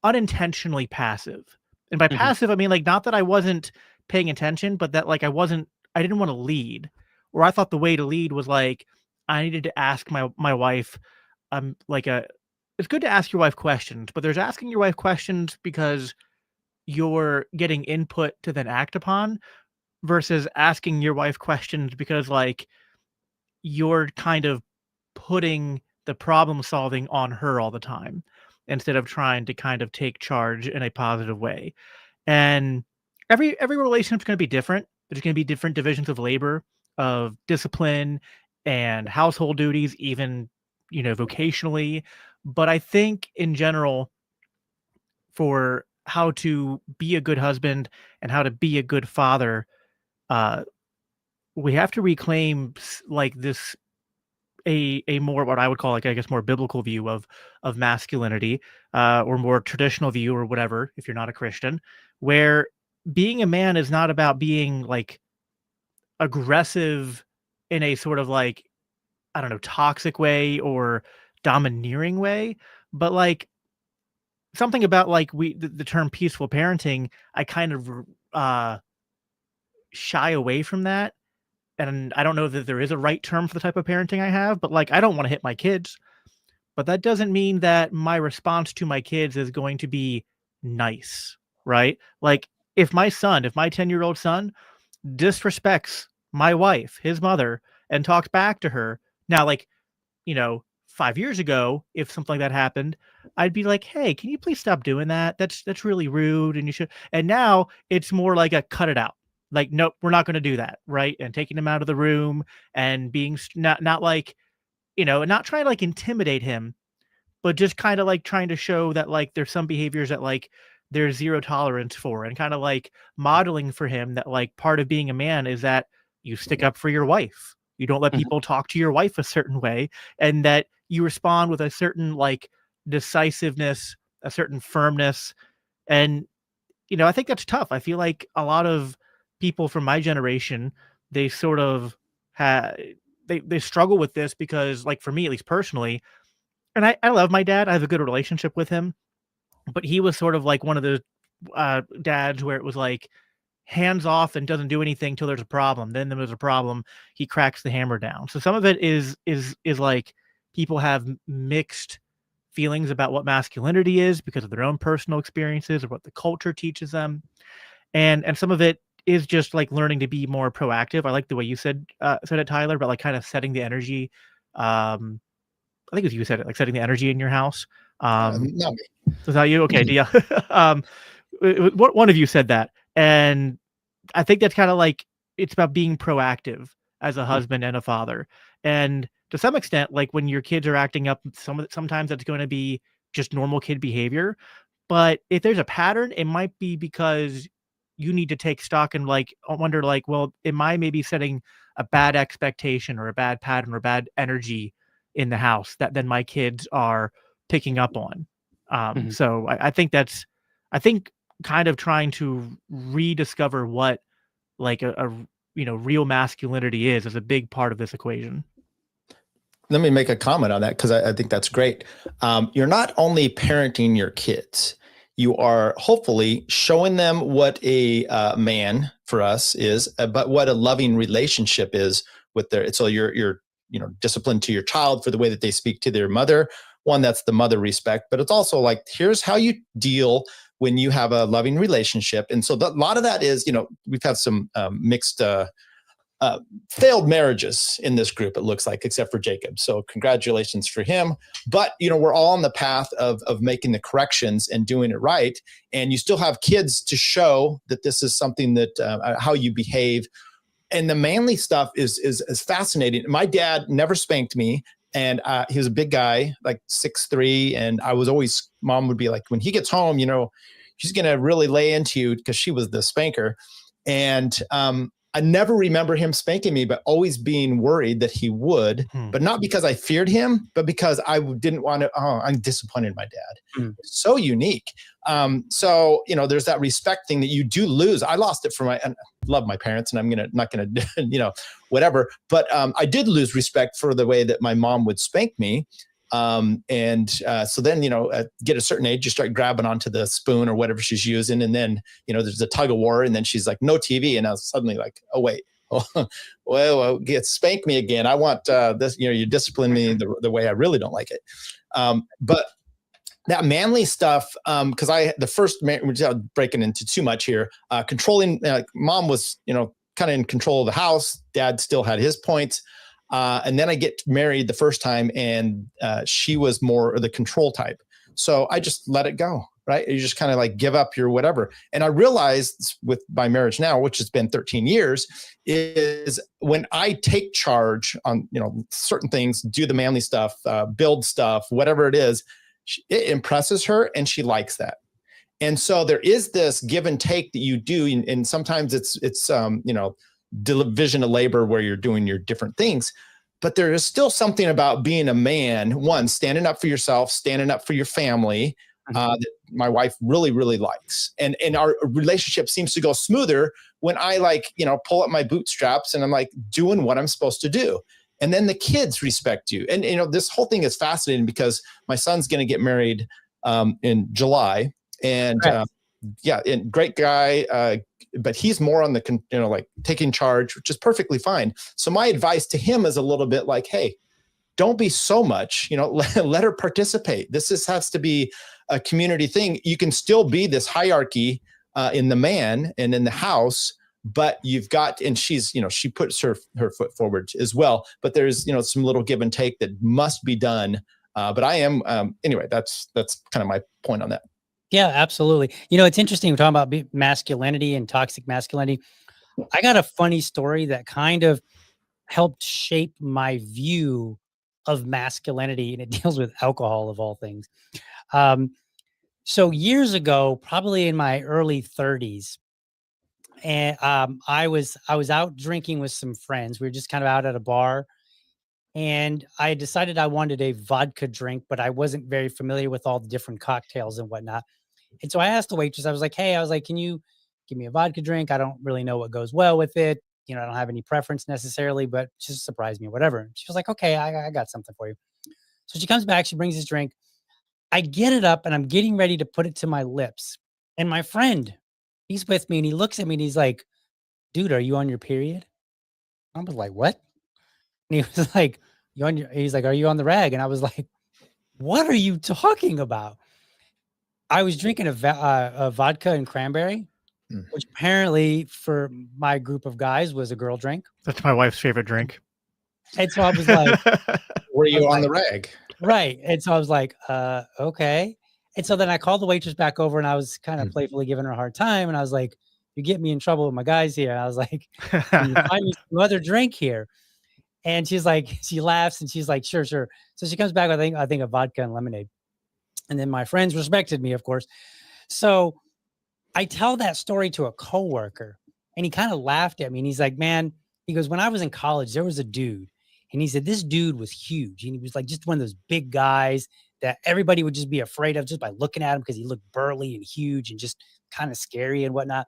unintentionally passive. And by passive, I mean like not that I wasn't paying attention, but that like I didn't want to lead. Or I thought the way to lead was like I needed to ask my wife, it's good to ask your wife questions, but there's asking your wife questions because you're getting input to then act upon versus asking your wife questions because like you're kind of putting the problem solving on her all the time instead of trying to kind of take charge in a positive way. And every relationship's going to be different. There's going to be different divisions of labor, of discipline and household duties, even, vocationally. But I think in general, for how to be a good husband and how to be a good father, we have to reclaim like this a more what I would call like I guess more biblical view of masculinity, or more traditional view or whatever if you're not a Christian, where being a man is not about being like aggressive in a sort of like, I don't know, toxic way or domineering way, but like something about like the term peaceful parenting, I kind of shy away from that. And I don't know that there is a right term for the type of parenting I have, but like I don't want to hit my kids. But that doesn't mean that my response to my kids is going to be nice, right? Like if my 10-year-old son disrespects my wife, his mother, and talks back to her, now like, 5 years ago, if something like that happened, I'd be like, "Hey, can you please stop doing that? That's really rude and you should." And now it's more like a cut it out. Like, nope, we're not going to do that, right? And taking him out of the room and being not like, not trying to like intimidate him, but just kind of like trying to show that like there's some behaviors that like there's zero tolerance for, and kind of like modeling for him that like part of being a man is that you stick up for your wife. You don't let Mhm. people talk to your wife a certain way, and that you respond with a certain like decisiveness, a certain firmness. And, I think that's tough. I feel like a lot of people from my generation, they sort of they struggle with this because like for me, at least personally, and I love my dad. I have a good relationship with him, but he was sort of like one of the dads where it was like hands off and doesn't do anything till there's a problem. Then there's a problem, he cracks the hammer down. So some of it is like people have mixed feelings about what masculinity is because of their own personal experiences or what the culture teaches them. And some of it is just like learning to be more proactive. I like the way you said it, Tyler, but like kind of setting the energy. I think it was you said it, like setting the energy in your house. Not me. Was that you? Okay, yeah. One of you said that, and I think that's kind of like it's about being proactive as a husband and a father. And to some extent, like when your kids are acting up, sometimes that's going to be just normal kid behavior. But if there's a pattern, it might be because you need to take stock and like wonder, like, well, am I maybe setting a bad expectation or a bad pattern or bad energy in the house that then my kids are picking up on? Mhm. So I think I think kind of trying to rediscover what like a real masculinity is a big part of this equation. Let me make a comment on that because I think that's great. You're not only parenting your kids, you are hopefully showing them what a man for us is, but what a loving relationship is with their. So you're disciplined to your child for the way that they speak to their mother. One, that's the mother respect, but it's also like here's how you deal when you have a loving relationship. And so a lot of that is, we've had some mixed. Failed marriages in this group, it looks like, except for Jacob. So congratulations for him. But, we're all on the path of making the corrections and doing it right. And you still have kids to show that this is something that how you behave. And the manly stuff is fascinating. My dad never spanked me. And he was a big guy, like 6'3". And I was always, mom would be like, when he gets home, she's going to really lay into you because she was the spanker. And I never remember him spanking me, but always being worried that he would, but not because I feared him, but because I didn't want to, I'm disappointed in my dad. So unique. So, there's that respect thing that you do lose. I lost it and I love my parents and I'm not going to, whatever. But I did lose respect for the way that my mom would spank me. So then, get a certain age, you start grabbing onto the spoon or whatever she's using. And then, there's a tug of war and then she's like, no TV. And I was suddenly like, oh, wait, well, spank me again. I want this, you discipline me the way I really don't like it. But that manly stuff, because the first man, without breaking into too much here, controlling, mom was, kind of in control of the house. Dad still had his points. And then I get married the first time and she was more the control type. So I just let it go, right? You just kind of like give up your whatever. And I realized with my marriage now, which has been 13 years, is when I take charge on, certain things, do the manly stuff, build stuff, whatever it is, it impresses her and she likes that. And so there is this give and take that you do. And sometimes it's division of labor where you're doing your different things, but there is still something about being a man, one, standing up for yourself, standing up for your family, that my wife really, really likes. And our relationship seems to go smoother when I pull up my bootstraps and I'm like doing what I'm supposed to do. And then the kids respect you. And, this whole thing is fascinating because my son's going to get married in July. And and great guy. But he's more on the, taking charge, which is perfectly fine. So my advice to him is a little bit like, hey, don't be so much, let her participate. This has to be a community thing. You can still be this hierarchy in the man and in the house, but you've got, and she's, she puts her foot forward as well, but there's, some little give and take that must be done. But I am, anyway, that's kind of my point on that. Yeah, absolutely. It's interesting. We're talking about masculinity and toxic masculinity. I got a funny story that kind of helped shape my view of masculinity, and it deals with alcohol of all things. So years ago, probably in my early 30s, and I was out drinking with some friends. We were just kind of out at a bar, and I decided I wanted a vodka drink, but I wasn't very familiar with all the different cocktails and whatnot. And so I asked the waitress, I was like, can you give me a vodka drink? I don't really know what goes well with it. I don't have any preference necessarily, but just surprise me, whatever. She was like, okay, I got something for you. So she comes back, she brings this drink. I get it up and I'm getting ready to put it to my lips. And my friend, he's with me and he looks at me and he's like, dude, are you on your period? I was like, what? And he was like, he's like, are you on the rag? And I was like, what are you talking about? I was drinking a vodka and cranberry, which apparently for my group of guys was a girl drink. That's my wife's favorite drink. And so I was like, were you on the rag? Right. And so I was like, okay. And so then I called the waitress back over and I was kind of playfully giving her a hard time. And I was like, you get me in trouble with my guys here. And I was like, can you find me some other drink here? And she's like, she laughs and she's like, sure. So she comes back with, I think a vodka and lemonade. And then my friends respected me, of course. So I tell that story to a coworker and he kind of laughed at me. And he's like, man, he goes, when I was in college, there was a dude. And he said, this dude was huge. And he was like just one of those big guys that everybody would just be afraid of just by looking at him because he looked burly and huge and just kind of scary and whatnot.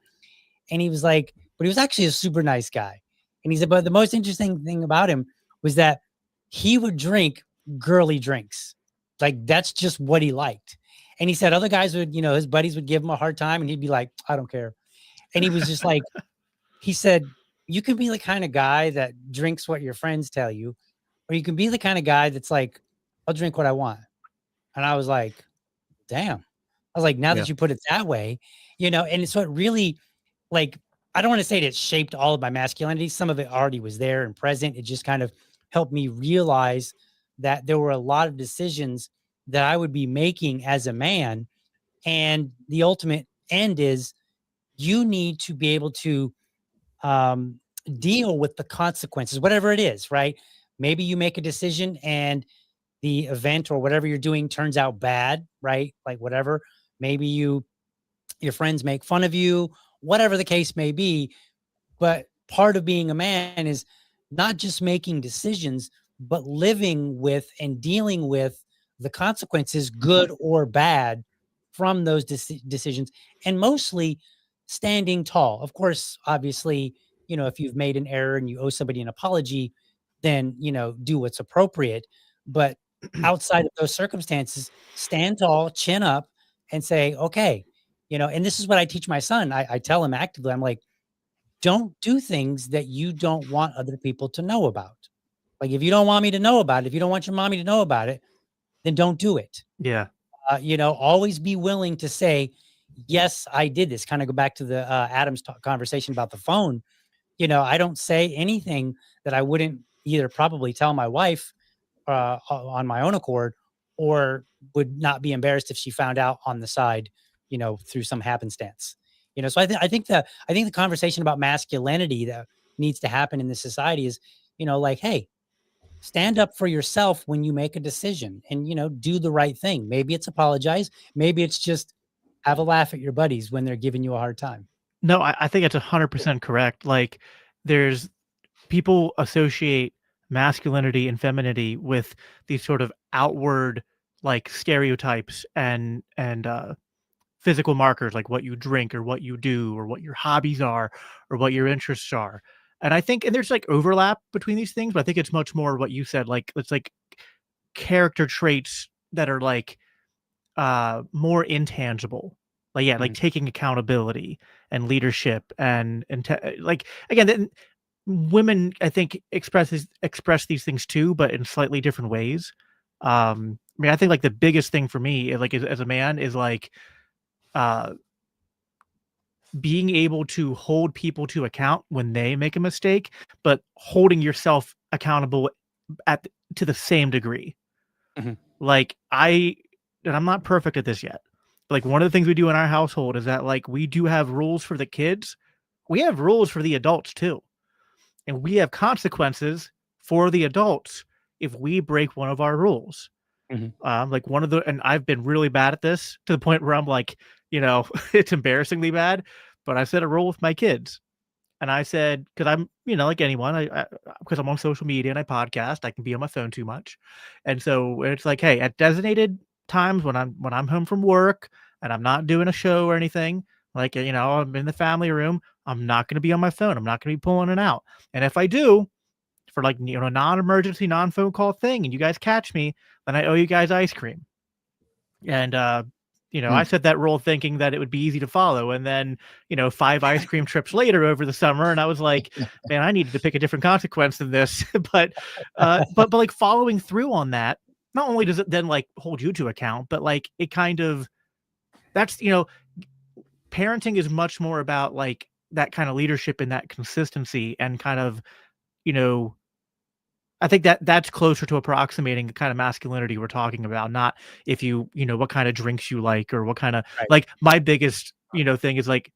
And he was like, but he was actually a super nice guy. And he said, but the most interesting thing about him was that he would drink girly drinks. Like that's just what he liked. And he said other guys would, his buddies would give him a hard time and he'd be like, I don't care. And he was just like, he said, you can be the kind of guy that drinks what your friends tell you, or you can be the kind of guy that's like, I'll drink what I want. And I was like, damn. I was like, now that you put it that way, and so it really like, I don't want to say that it shaped all of my masculinity. Some of it already was there and present. It just kind of helped me realize that there were a lot of decisions that I would be making as a man. And the ultimate end is you need to be able to deal with the consequences, whatever it is, right? Maybe you make a decision and the event or whatever you're doing turns out bad, right? Like whatever, maybe your friends make fun of you, whatever the case may be. But part of being a man is not just making decisions, but living with and dealing with the consequences, good or bad, from those decisions, and mostly standing tall. Of course, obviously, if you've made an error and you owe somebody an apology, then, do what's appropriate. But outside of those circumstances, stand tall, chin up, and say, okay, and this is what I teach my son. I tell him actively, I'm like, don't do things that you don't want other people to know about. Like, if you don't want me to know about it, if you don't want your mommy to know about it, then don't do it. Yeah. Always be willing to say, yes, I did this. Kind of go back to the Adam's conversation about the phone. I don't say anything that I wouldn't either probably tell my wife on my own accord, or would not be embarrassed if she found out on the side, through some happenstance. So I think the conversation about masculinity that needs to happen in this society is, like, hey, stand up for yourself when you make a decision and, do the right thing. Maybe it's apologize. Maybe it's just have a laugh at your buddies when they're giving you a hard time. No, I think it's 100% correct. Like there's people associate masculinity and femininity with these sort of outward like stereotypes and physical markers, like what you drink or what you do or what your hobbies are or what your interests are. And I think, and there's like overlap between these things, but I think it's much more what you said, like it's like character traits that are like more intangible. Like, yeah, like taking accountability and leadership and like, again, then women, I think, express these things too, but in slightly different ways. I mean, I think like the biggest thing for me, like as a man, is like uh being able to hold people to account when they make a mistake, but holding yourself accountable to the same degree. Mhm. Like and I'm not perfect at this yet. But like one of the things we do in our household is that like we do have rules for the kids. We have rules for the adults too. And we have consequences for the adults if we break one of our rules. Mhm. Like and I've been really bad at this to the point where I'm like, it's embarrassingly bad, but I set a rule with my kids. And I said, because I'm, like anyone, because I'm on social media and I podcast, I can be on my phone too much. And so it's like, hey, at designated times when I'm home from work and I'm not doing a show or anything, like, I'm in the family room, I'm not going to be on my phone. I'm not going to be pulling it out. And if I do, for like, non-emergency, non-phone call thing, and you guys catch me, then I owe you guys ice cream. And, I set that rule thinking that it would be easy to follow. And then, 5 ice cream trips later over the summer. And I was like, man, I needed to pick a different consequence than this. but like following through on that, not only does it then like hold you to account, but like it kind of, that's, parenting is much more about like that kind of leadership and that consistency and kind of, I think that that's closer to approximating the kind of masculinity we're talking about, not if what kind of drinks you like or what kind of Right. like my biggest, thing is like,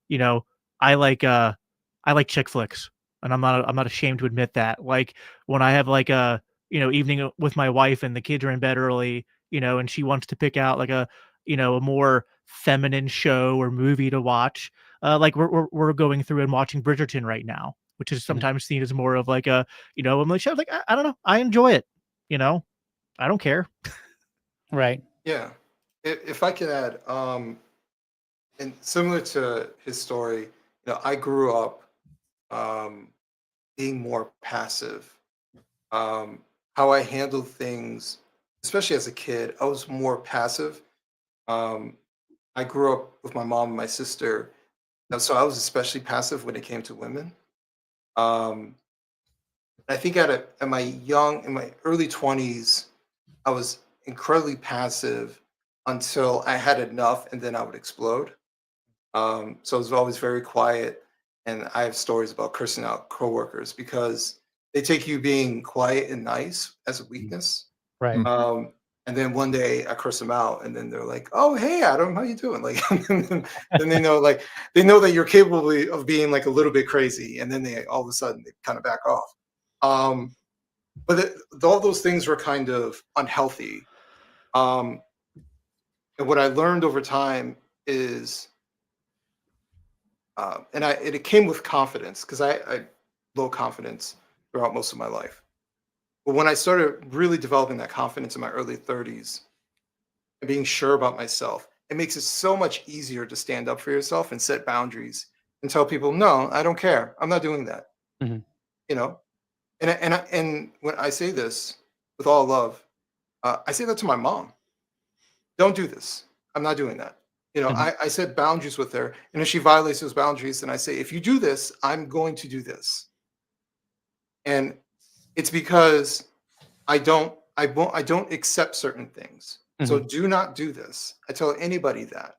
I like chick flicks, and I'm not ashamed to admit that. Like when I have like a, evening with my wife and the kids are in bed early, and she wants to pick out like a, a more feminine show or movie to watch. Like we're going through and watching Bridgerton right now, which is sometimes seen as more of like a, I'm like, I don't know, I enjoy it, I don't care. Right. Yeah. If I could add, and similar to his story, I grew up um, being more passive. How I handled things, especially as a kid, I was more passive. Um, I grew up with my mom and my sister, and so I was especially passive when it came to women. Um, I think in my early 20s, I was incredibly passive until I had enough, and then I would explode. So I was always very quiet, and I have stories about cursing out coworkers because they take you being quiet and nice as a weakness. Right. Um, and then one day I curse them out, and then they're like, "Oh, hey, Adam, how you doing?" Like, and then they know that you're capable of being like a little bit crazy, and then they all of a sudden they kind of back off. Um, all those things were kind of unhealthy. Um, and what I learned over time is, it came with confidence because I low confidence throughout most of my life. But when I started really developing that confidence in my early 30s and being sure about myself, it makes it so much easier to stand up for yourself and set boundaries and tell people, no, I don't care. I'm not doing that. Mhm. You know, and when I say this with all love, I say that to my mom. Don't do this. I'm not doing that. Mhm. I set boundaries with her, and if she violates those boundaries, then I say, if you do this, I'm going to do this. And it's because I don't accept certain things. So Mhm. do not do this. I tell anybody that.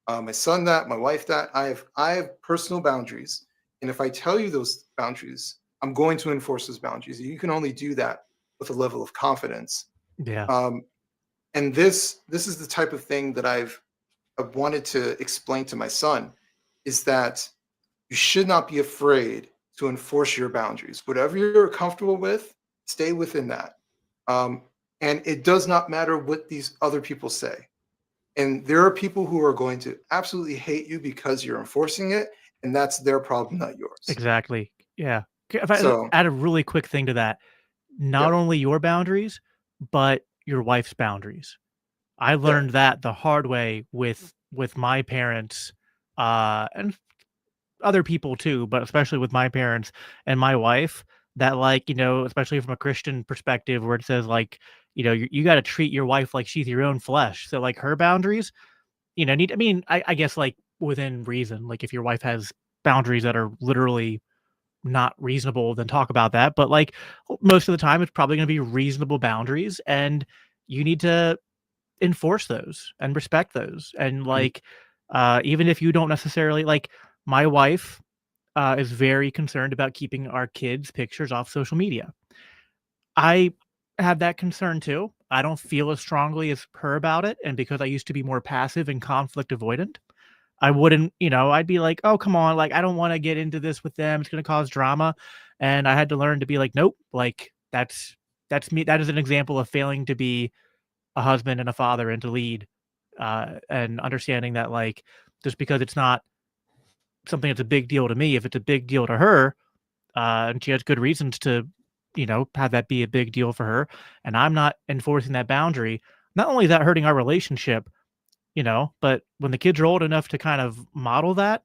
My son that, my wife that. I have personal boundaries, and if I tell you those boundaries, I'm going to enforce those boundaries. You can only do that with a level of confidence. Yeah. Um, and this is the type of thing that I've wanted to explain to my son, is that you should not be afraid to enforce your boundaries. Whatever you're comfortable with, stay within that. Um, and it does not matter what these other people say. And there are people who are going to absolutely hate you because you're enforcing it, and that's their problem, not yours. Exactly. Yeah. If I So, add a really quick thing to that, not yeah, only your boundaries, but your wife's boundaries. I learned that the hard way with my parents, and other people too, but especially with my parents and my wife, that like, especially from a Christian perspective where it says like, you got to treat your wife like she's your own flesh. So like her boundaries, I guess like within reason, like if your wife has boundaries that are literally not reasonable, then talk about that. But like most of the time, it's probably going to be reasonable boundaries, and you need to enforce those and respect those. And like, even if you don't necessarily like, my wife is very concerned about keeping our kids' pictures off social media. I have that concern too. I don't feel as strongly as her about it. And because I used to be more passive and conflict avoidant, I wouldn't, I'd be like, oh, come on. Like, I don't want to get into this with them. It's going to cause drama. And I had to learn to be like, nope, like that's me. That is an example of failing to be a husband and a father and to lead, and understanding that like, just because it's not something that's a big deal to me, if it's a big deal to her, and she has good reasons to, have that be a big deal for her, and I'm not enforcing that boundary, not only is that hurting our relationship, but when the kids are old enough to kind of model that,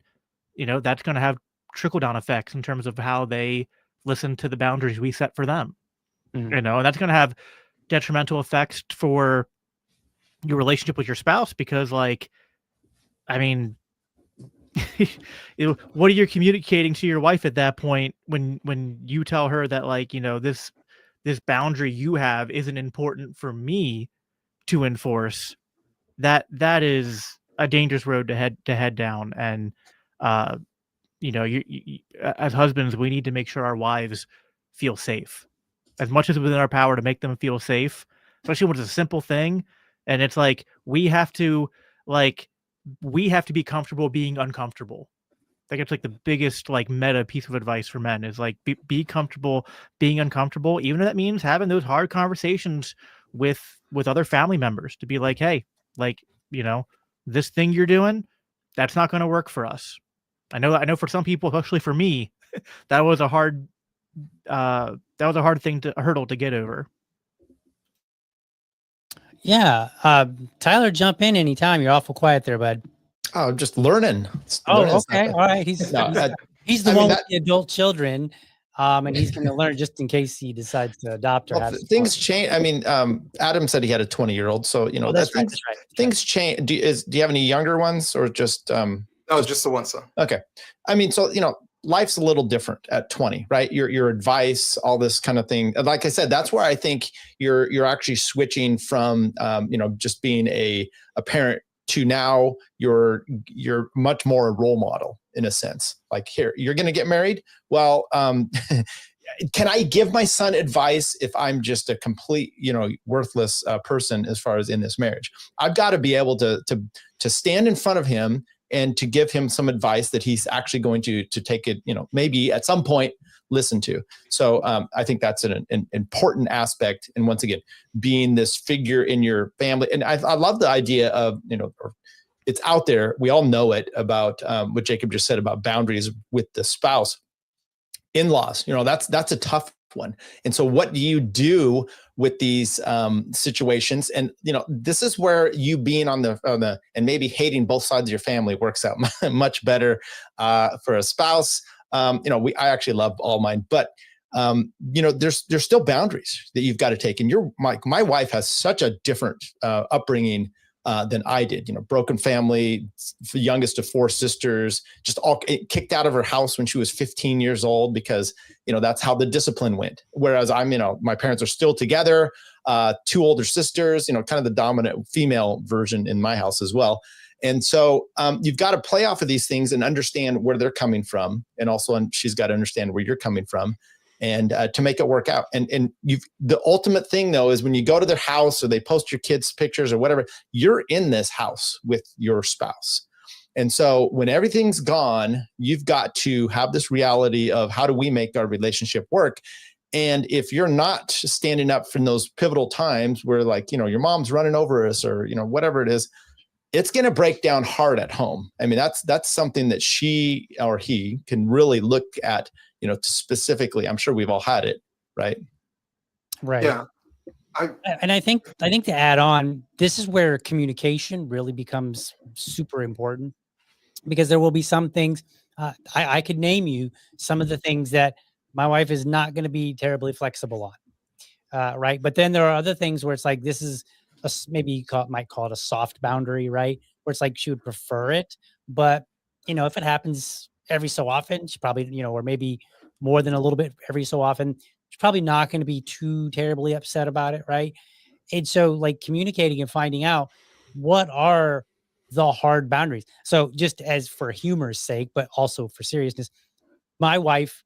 that's going to have trickle down effects in terms of how they listen to the boundaries we set for them, and that's going to have detrimental effects for your relationship with your spouse, because like, I mean, what are you communicating to your wife at that point when you tell her that like, this boundary you have isn't important for me to enforce? That is a dangerous road to head down. And you as husbands, we need to make sure our wives feel safe as much as within our power to make them feel safe, especially when it's a simple thing. And it's like we have to be comfortable being uncomfortable. I think it's like the biggest like meta piece of advice for men is like be comfortable being uncomfortable, even if that means having those hard conversations with other family members to be like, hey, like, this thing you're doing, that's not going to work for us. I know for some people, especially for me, that was a hard hurdle to get over. Yeah. Tyler, jump in anytime. You're awful quiet there, bud. Oh, I'm just learning. Okay. All right. He's the one with the adult children. And he's going to learn just in case he decides to adopt or have things change. I mean, Adam said he had a 20-year-old, so that's right. Things change. Do you have any younger ones or just? No, just the one son. Okay, I mean, so life's a little different at 20, right? Your advice, all this kind of thing. Like I said, that's where I think you're actually switching from just being a parent to now you're much more a role model in a sense. Like, here, you're going to get married. Well, can I give my son advice if I'm just a complete, worthless person as far as in this marriage? I've got to be able to stand in front of him and to give him some advice that he's actually going to take it, maybe at some point listen to. So I think that's an important aspect. And once again, being this figure in your family. And I love the idea of, it's out there. We all know it about what Jacob just said about boundaries with the spouse. In-laws, that's a tough one. And so what do you do with these situations? And, this is where you being on the and maybe hating both sides of your family works out much better for a spouse. I actually love all mine, but there's still boundaries that you've got to take. And my wife has such a different upbringing than I did. Broken family, the youngest of 4 sisters, just all kicked out of her house when she was 15 years old because that's how the discipline went. Whereas my parents are still together, 2 older sisters, kind of the dominant female version in my house as well. And so you've got to play off of these things and understand where they're coming from. And also, she's got to understand where you're coming from and to make it work out. And the ultimate thing, though, is when you go to their house or they post your kids' pictures or whatever, you're in this house with your spouse. And so when everything's gone, you've got to have this reality of how do we make our relationship work? And if you're not standing up for those pivotal times where your mom's running over us or, whatever it is, it's going to break down hard at home. I mean, that's something that she or he can really look at, specifically. I'm sure we've all had it, right? Right. Yeah. And I think to add on, this is where communication really becomes super important, because there will be some things, I could name you some of the things that my wife is not going to be terribly flexible on, right? But then there are other things where it's like, this is maybe might call it a soft boundary, right? Where it's like she would prefer it, but if it happens every so often, she probably, or maybe more than a little bit every so often, she's probably not going to be too terribly upset about it, right? And so, like, communicating and finding out what are the hard boundaries. So just as for humor's sake, but also for seriousness, my wife,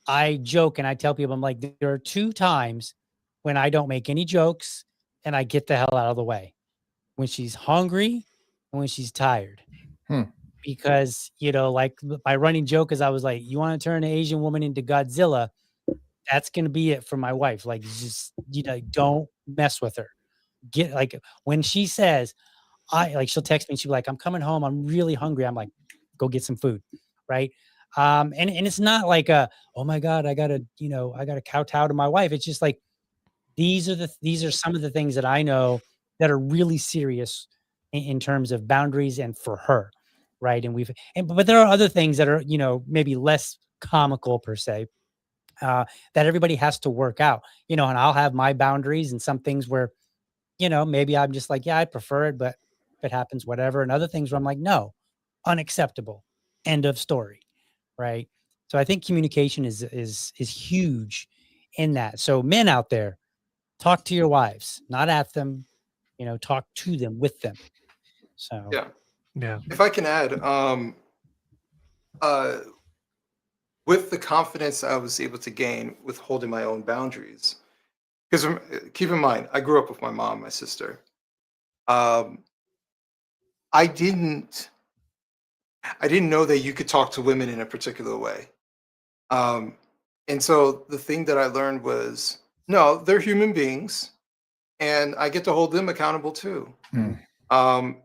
I joke and I tell people, I'm like, there are 2 times when I don't make any jokes and I get the hell out of the way: when she's hungry and when she's tired. Hmm. Because, like, my running joke is, I was like, you want to turn an Asian woman into Godzilla? That's going to be it for my wife. Like, just, don't mess with her. Get, like, when she says, she'll text me and she'll be like, I'm coming home, I'm really hungry. I'm like, go get some food. Right. And it's not like oh my God, I gotta kowtow to my wife. It's just like, these are some of the things that I know that are really serious in terms of boundaries and for her. Right. But there are other things that are, maybe less comical per se, that everybody has to work out, and I'll have my boundaries and some things where, maybe I'm just like, yeah, I prefer it, but if it happens, whatever. And other things where I'm like, no, unacceptable. End of story. Right. So I think communication is huge in that. So men out there, talk to your wives, not at them, talk to them, with them. So Yeah. If I can add, uh, with the confidence I was able to gain with holding my own boundaries, because keep in mind, I grew up with my mom, my sister. Um, I didn't, I didn't know that you could talk to women in a particular way. Um, and so the thing that I learned was, no, they're human beings, and I get to hold them accountable too. Hmm. Um,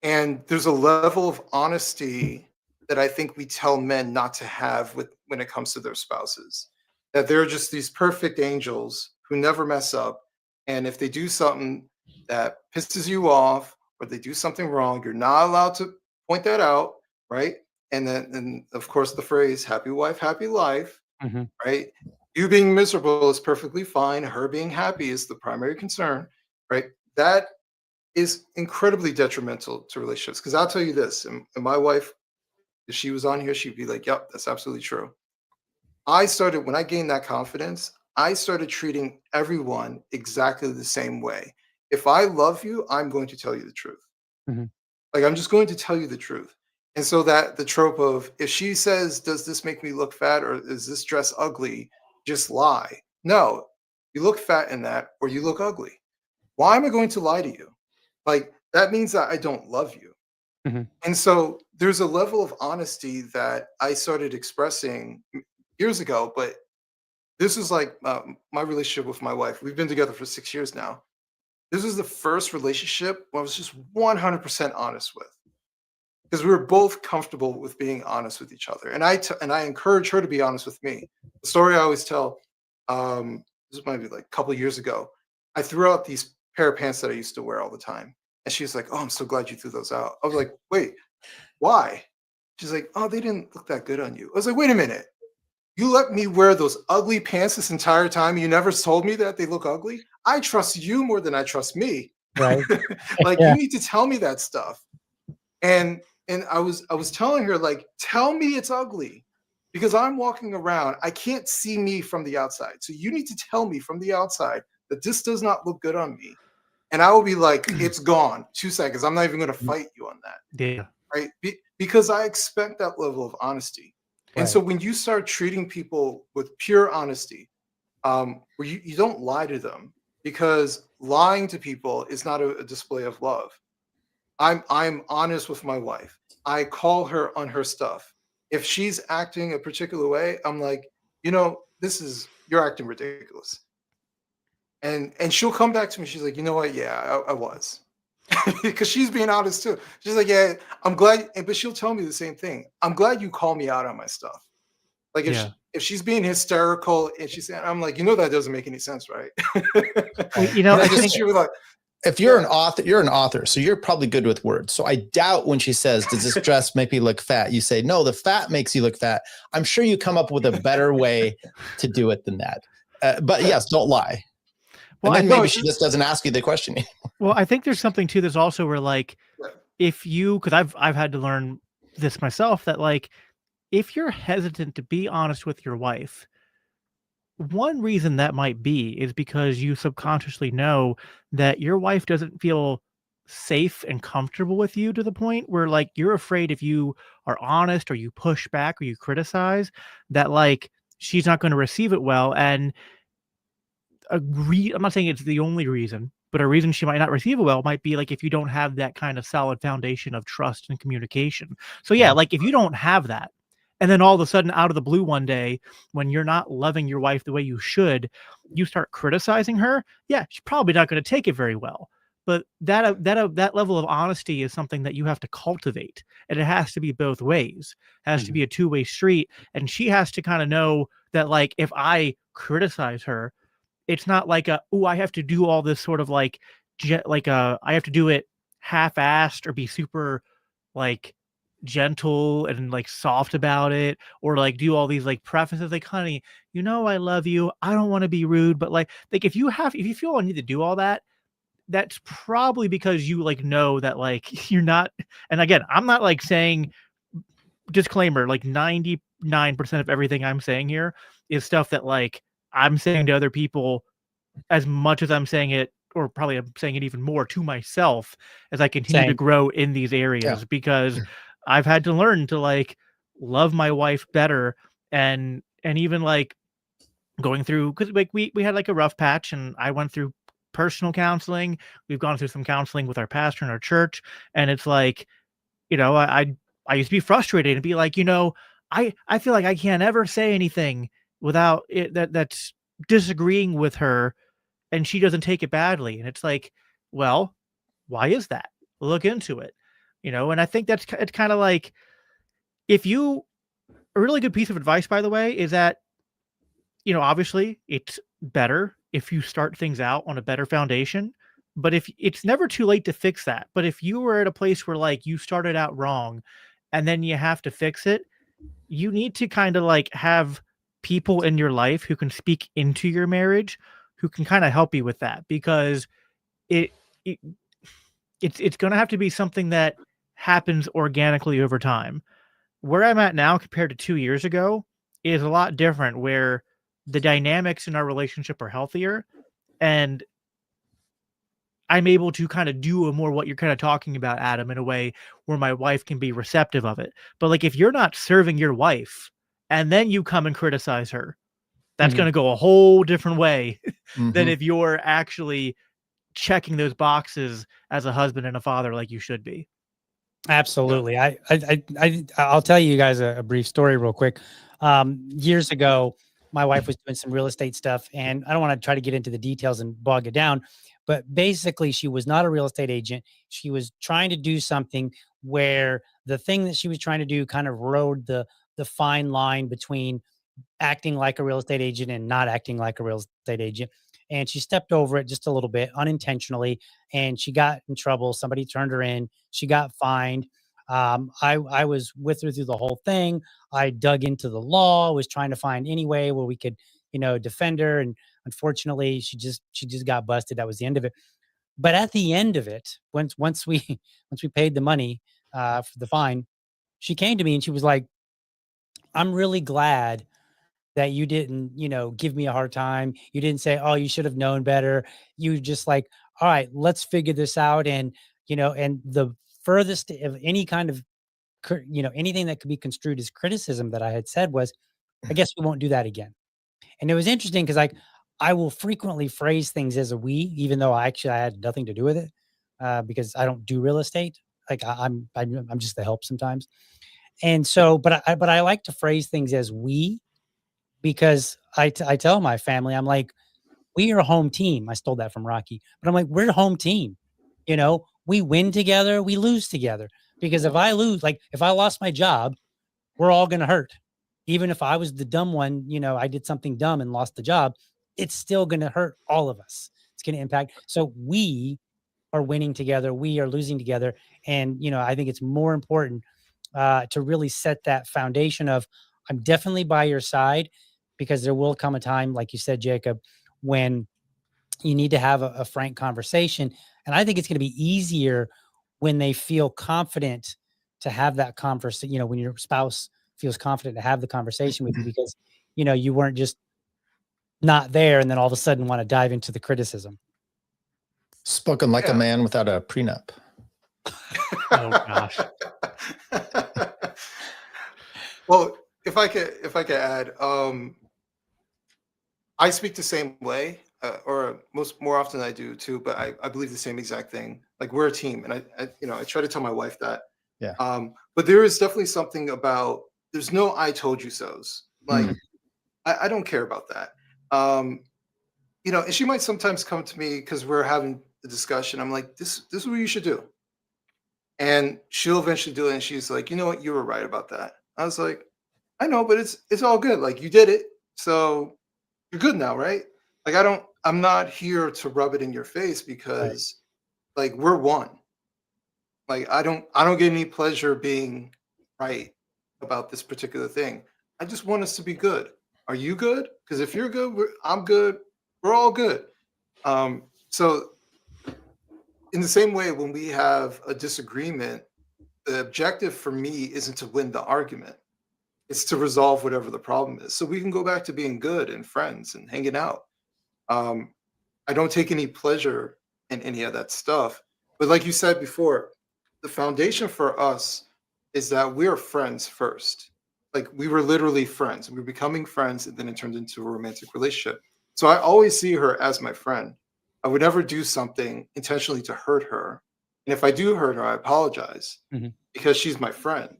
and there's a level of honesty that I think we tell men not to have when it comes to their spouses. That they're just these perfect angels who never mess up, and if they do something that pisses you off or they do something wrong, you're not allowed to point that out, right? And of course the phrase "happy wife, happy life," mhm, right? You being miserable is perfectly fine. Her being happy is the primary concern, right? That is incredibly detrimental to relationships. Because I'll tell you this, and my wife, if she was on here, she'd be like, "Yep, that's absolutely true." When I gained that confidence, I started treating everyone exactly the same way. If I love you, I'm going to tell you the truth. mhm, Like, I'm just going to tell you the truth. And so that the trope of, if she says, "Does this make me look fat or is this dress ugly?" Just lie. No, you look fat in that or you look ugly. Why am I going to lie to you? Like, that means that I don't love you. mhm, And so there's a level of honesty that I started expressing years ago, but this is like my relationship with my wife. We've been together for 6 years now. This was the first relationship where I was just 100% honest with, because we were both comfortable with being honest with each other. And I encourage her to be honest with me. The story I always tell, this might be like a couple of years ago, I threw out these pair of pants that I used to wear all the time. And she's like, "Oh, I'm so glad you threw those out." I was like, "Wait, why?" She's like, "Oh, they didn't look that good on you." I was like, "Wait a minute. You let me wear those ugly pants this entire time. You never told me that they look ugly. I trust you more than I trust me. right. Like, Yeah. you need to tell me that stuff." And I was telling her, like, "Tell me it's ugly, because I'm walking around. I can't see me from the outside. So you need to tell me from the outside that this does not look good on me." And I will be like, "It's gone. 2 seconds. I'm not even going to Mm, fight you on that." Yeah. Right? Because I expect that level of honesty. And right. so when you start treating people with pure honesty, where you don't lie to them, because lying to people is not a display of love. I'm honest with my wife. I call her on her stuff. If she's acting a particular way, I'm like, you're acting ridiculous. And she'll come back to me. She's like, "You know what? Yeah, I was." Because she's being honest too. She's like, "Yeah, I'm glad," but she'll tell me the same thing. "I'm glad you call me out on my stuff." Like, Yeah. if she's being hysterical and she's saying, I'm like, that doesn't make any sense, right? Well, I think she was like, if you're an author, so you're probably good with words. So I doubt when she says, does this dress make me look fat? You say, no, the fat makes you look fat. I'm sure you come up with a better way to do it than that. But yes, don't lie. Well, and then maybe she just doesn't ask you the question anymore. Well, I think there's something to this also where like, because I've had to learn this myself, that like, if you're hesitant to be honest with your wife, one reason that might be is because you subconsciously know that your wife doesn't feel safe and comfortable with you to the point where like you're afraid if you are honest or you push back or you criticize that like she's not going to receive it well. And I'm not saying it's the only reason, but a reason she might not receive it well might be like if you don't have that kind of solid foundation of trust and communication. So yeah, like if you don't have that, and then all of a sudden out of the blue one day, when you're not loving your wife the way you should, you start criticizing her. Yeah, she's probably not going to take it very well. But that level of honesty is something that you have to cultivate, and it has to be both ways. It has to be a two-way street, and she has to kind of know that like if I criticize her, it's not like I have to do all this sort of like I have to do it half-assed or be super like gentle and like soft about it, or like do all these like prefaces like, honey, I love you, I don't want to be rude, but like if you feel I need to do all that, that's probably because you like know that like you're not. And again, I'm not like saying, disclaimer, like 99% of everything I'm saying here is stuff that like I'm saying to other people as much as I'm saying it, or probably I'm saying it even more to myself as I continue to grow in these areas, because I've had to learn to like love my wife better. And even like going through, because like we had like a rough patch, and I went through personal counseling. We've gone through some counseling with our pastor in our church. And it's like, I used to be frustrated and be like, I feel like I can't ever say anything without it that's disagreeing with her, and she doesn't take it badly. And it's like, well, why is that? Look into it, and I think it's kind of like, a really good piece of advice, by the way, is that, obviously it's better if you start things out on a better foundation, but if it's never too late to fix that. But if you were at a place where like you started out wrong and then you have to fix it, you need to kind of like have people in your life who can speak into your marriage, who can kind of help you with that, because it's going to have to be something that happens organically over time. Where I'm at now compared to 2 years ago is a lot different, where the dynamics in our relationship are healthier, and I'm able to kind of do more what you're kind of talking about, Adam, in a way where my wife can be receptive of it. But like, if you're not serving your wife and then you come and criticize her, that's going to go a whole different way than if you're actually checking those boxes as a husband and a father like you should be. Absolutely. I'll tell you guys a brief story real quick. Years ago, my wife was doing some real estate stuff, and I don't want to try to get into the details and bog it down, but basically she was not a real estate agent. She was trying to do something where the thing that she was trying to do kind of rode the fine line between acting like a real estate agent and not acting like a real estate agent. And she stepped over it just a little bit unintentionally, and she got in trouble. Somebody turned her in. She got fined. I was with her through the whole thing. I dug into the law, was trying to find any way where we could, defend her. And unfortunately, she just got busted. That was the end of it. But at the end of it, once we paid the money for the fine, she came to me and she was like, "I'm really glad that you didn't, give me a hard time. You didn't say, oh, you should have known better. You just like, all right, let's figure this out." And, and the furthest of any kind of, anything that could be construed as criticism that I had said was, I guess we won't do that again. And it was interesting because like, I will frequently phrase things as a we, even though I had nothing to do with it, because I don't do real estate. Like I'm just the help sometimes. And so, but I like to phrase things as we, because I tell my family, I'm like, we are a home team. I stole that from Rocky, but I'm like, we're a home team. We win together, we lose together. Because if I lose, like if I lost my job, we're all going to hurt. even if I was the dumb one, I did something dumb and lost the job, it's still going to hurt all of us. It's going to impact. So we are winning together. We are losing together. And, I think it's more important to really set that foundation of, I'm definitely by your side, because there will come a time, like you said, Jacob, when you need to have a frank conversation. And I think it's going to be easier when they feel confident to have that conversation, when your spouse feels confident to have the conversation with you, because, you weren't just not there and then all of a sudden want to dive into the criticism. Spoken like a man without a prenup. Oh gosh. Well, if I could add, I speak the same way, or more often I do too, but I believe the same exact thing. Like, we're a team, and I try to tell my wife that. Yeah. But there is definitely something about, there's no "I told you so's." Like, I don't care about that. And she might sometimes come to me because we're having a discussion. I'm like, this is what you should do. And she'll eventually do it. And she's like, you know what? You were right about that. I was like, I know, but it's all good. Like, you did it. So you're good now, right? Like, I'm not here to rub it in your face, because like, we're one. Like, I don't get any pleasure being right about this particular thing. I just want us to be good. Are you good? Because if you're good, I'm good. We're all good. So in the same way, when we have a disagreement, the objective for me isn't to win the argument. It's to resolve whatever the problem is, so we can go back to being good and friends and hanging out. I don't take any pleasure in any of that stuff. But like you said before, the foundation for us is that we're friends first. Like, we were literally friends. We were becoming friends, and then it turned into a romantic relationship. So I always see her as my friend. I would never do something intentionally to hurt her. And if I do hurt her, I apologize, because she's my friend.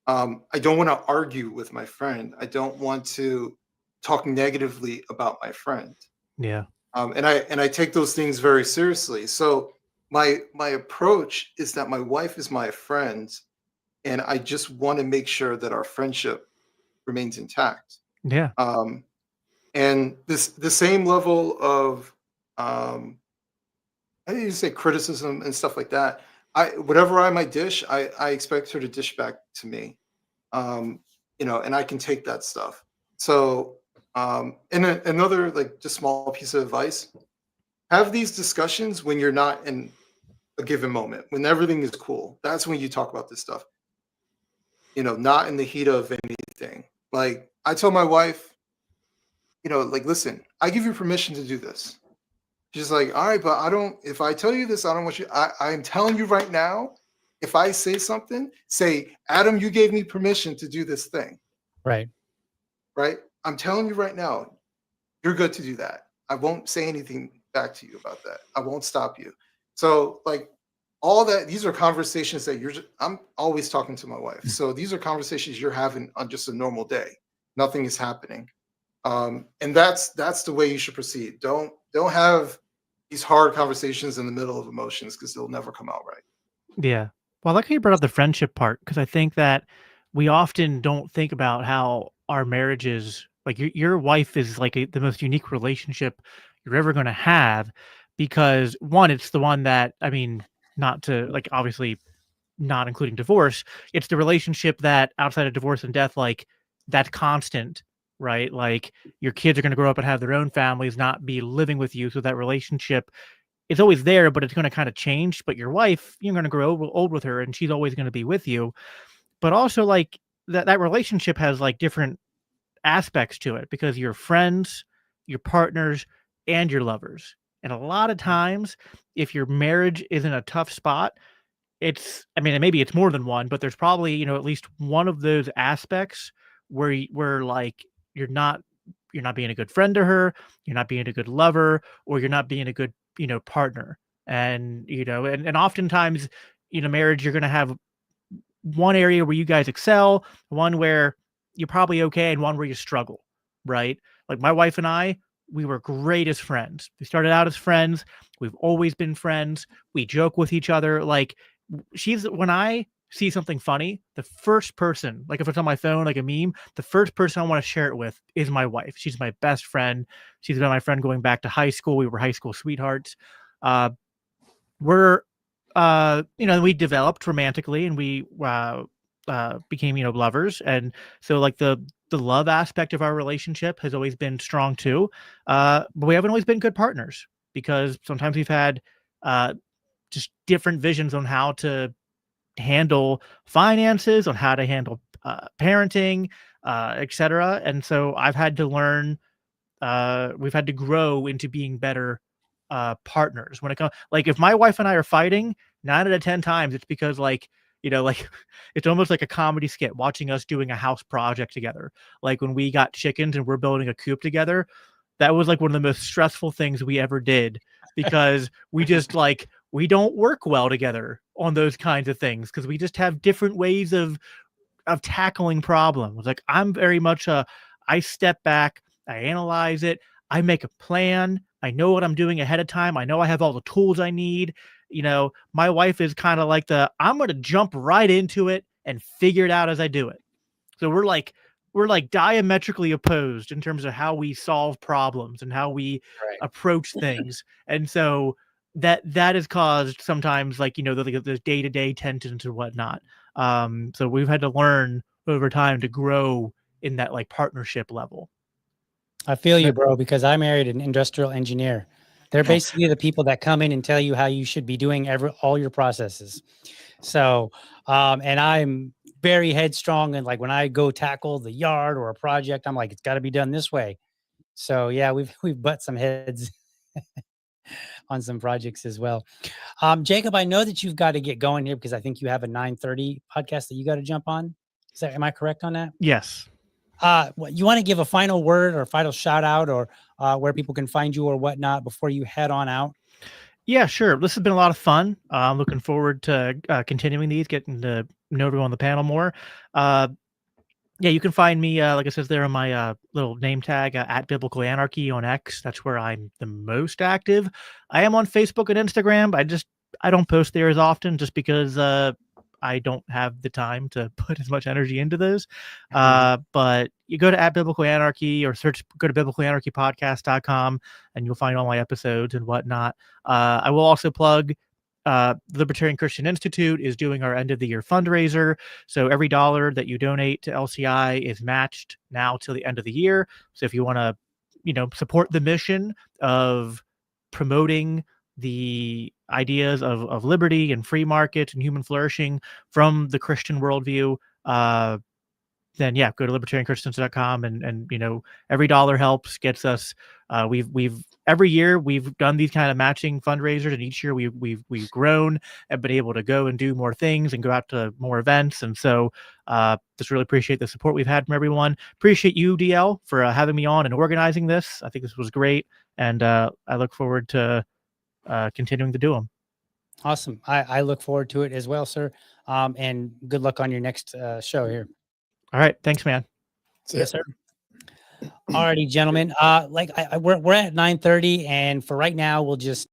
I don't want to argue with my friend. I don't want to talk negatively about my friend. Yeah. And I take those things very seriously. So my approach is that my wife is my friend, and I just want to make sure that our friendship remains intact. Yeah. And the same level of I didn't say criticism and stuff like that. Whatever I might dish, I expect her to dish back to me. And I can take that stuff. So another, like, just small piece of advice: have these discussions when you're not in a given moment, when everything is cool. That's when you talk about this stuff. Not in the heat of anything. Like, I tell my wife, like, listen, I give you permission to do this. She's like, all right, but if I tell you this, I don't want you, I'm telling you right now, if I say something, say, Adam, you gave me permission to do this thing. Right. Right. I'm telling you right now, you're good to do that. I won't say anything back to you about that. I won't stop you. So, like, all that, these are conversations that I'm always talking to my wife. So these are conversations you're having on just a normal day. Nothing is happening. And that's the way you should proceed. Don't have these hard conversations in the middle of emotions, because they'll never come out right. Yeah. Well, I like how you brought up the friendship part, because I think that we often don't think about how our marriages, like your wife is like the most unique relationship you're ever going to have, because one, it's the one that, I mean, not to, like, obviously not including divorce, it's the relationship that outside of divorce and death, like, that's constant, right? Like, your kids are going to grow up and have their own families, not be living with you. So that relationship, it's always there, but it's going to kind of change. But your wife, you're going to grow old with her, and she's always going to be with you. But also, like, that relationship has, like, different aspects to it, because you're friends, your partners, and your lovers. And a lot of times, if your marriage is in a tough spot, I mean, maybe it's more than one, but there's probably, at least one of those aspects where like you're not being a good friend to her, you're not being a good lover, or you're not being a good, partner. And, and oftentimes, marriage, you're going to have one area where you guys excel, one where you're probably okay, and one where you struggle, right? Like, my wife and I, we were great as friends. We started out as friends. We've always been friends. We joke with each other. Like, when I see something funny, the first person, like if it's on my phone, like a meme, the first person I want to share it with is my wife. She's my best friend. She's been my friend going back to high school. We were high school sweethearts. We're, we developed romantically, and we became, lovers. And so like the love aspect of our relationship has always been strong too. But we haven't always been good partners, because sometimes we've had just different visions on how to handle finances, on how to handle parenting, etc. And so I've had to learn. We've had to grow into being better partners. When it comes, like, if my wife and I are fighting, 9 out of 10 times it's because, like, like it's almost like a comedy skit watching us doing a house project together. Like when we got chickens and we're building a coop together, that was like one of the most stressful things we ever did, because we just like we don't work well together on those kinds of things, because we just have different ways of tackling problems. Like I'm very much I step back, I analyze it, I make a plan, I know what I'm doing ahead of time, I know I have all the tools I need. My wife is kind of like I'm going to jump right into it and figure it out as I do it. So we're like diametrically opposed in terms of how we solve problems and how we approach things. And so that has caused sometimes, like, the day-to-day tensions and whatnot. So we've had to learn over time to grow in that like partnership level. I feel you, bro, because I married an industrial engineer. They're basically the people that come in and tell you how you should be doing all your processes. So, and I'm very headstrong, and like when I go tackle the yard or a project, I'm like, it's got to be done this way. So yeah, we've butt some heads on some projects as well. Jacob, I know that you've got to get going here, because I think you have a 9:30 podcast that you got to jump on. Am I correct on that? Yes. You want to give a final word or final shout out, or where people can find you or whatnot before you head on out? Yeah, sure. This has been a lot of fun. I'm looking forward to continuing these, getting to know everyone on the panel more. Yeah, you can find me, like it says there on my little name tag, at Biblical Anarchy on X. That's where I'm the most active. I am on Facebook and Instagram. I don't post there as often, just because I don't have the time to put as much energy into those. But you go to at Biblical Anarchy, or go to biblicalanarchypodcast.com, and you'll find all my episodes and whatnot. I will also plug Libertarian Christian Institute is doing our end of the year fundraiser. So every dollar that you donate to LCI is matched now till the end of the year. So if you want to, support the mission of promoting the ideas of liberty and free market and human flourishing from the Christian worldview, then yeah, go to libertarianchristians.com, and every dollar helps, gets us. We've every year we've done these kind of matching fundraisers, and each year we've grown and been able to go and do more things and go out to more events. And so just really appreciate the support we've had from everyone. Appreciate you, DL, for having me on and organizing this. I think this was great, and I look forward to continuing to do them. Awesome. I look forward to it as well, sir. And good luck on your next show here. All right. Thanks, man. Yes, sir. Alrighty, gentlemen. We're at 9:30, and for right now, we'll just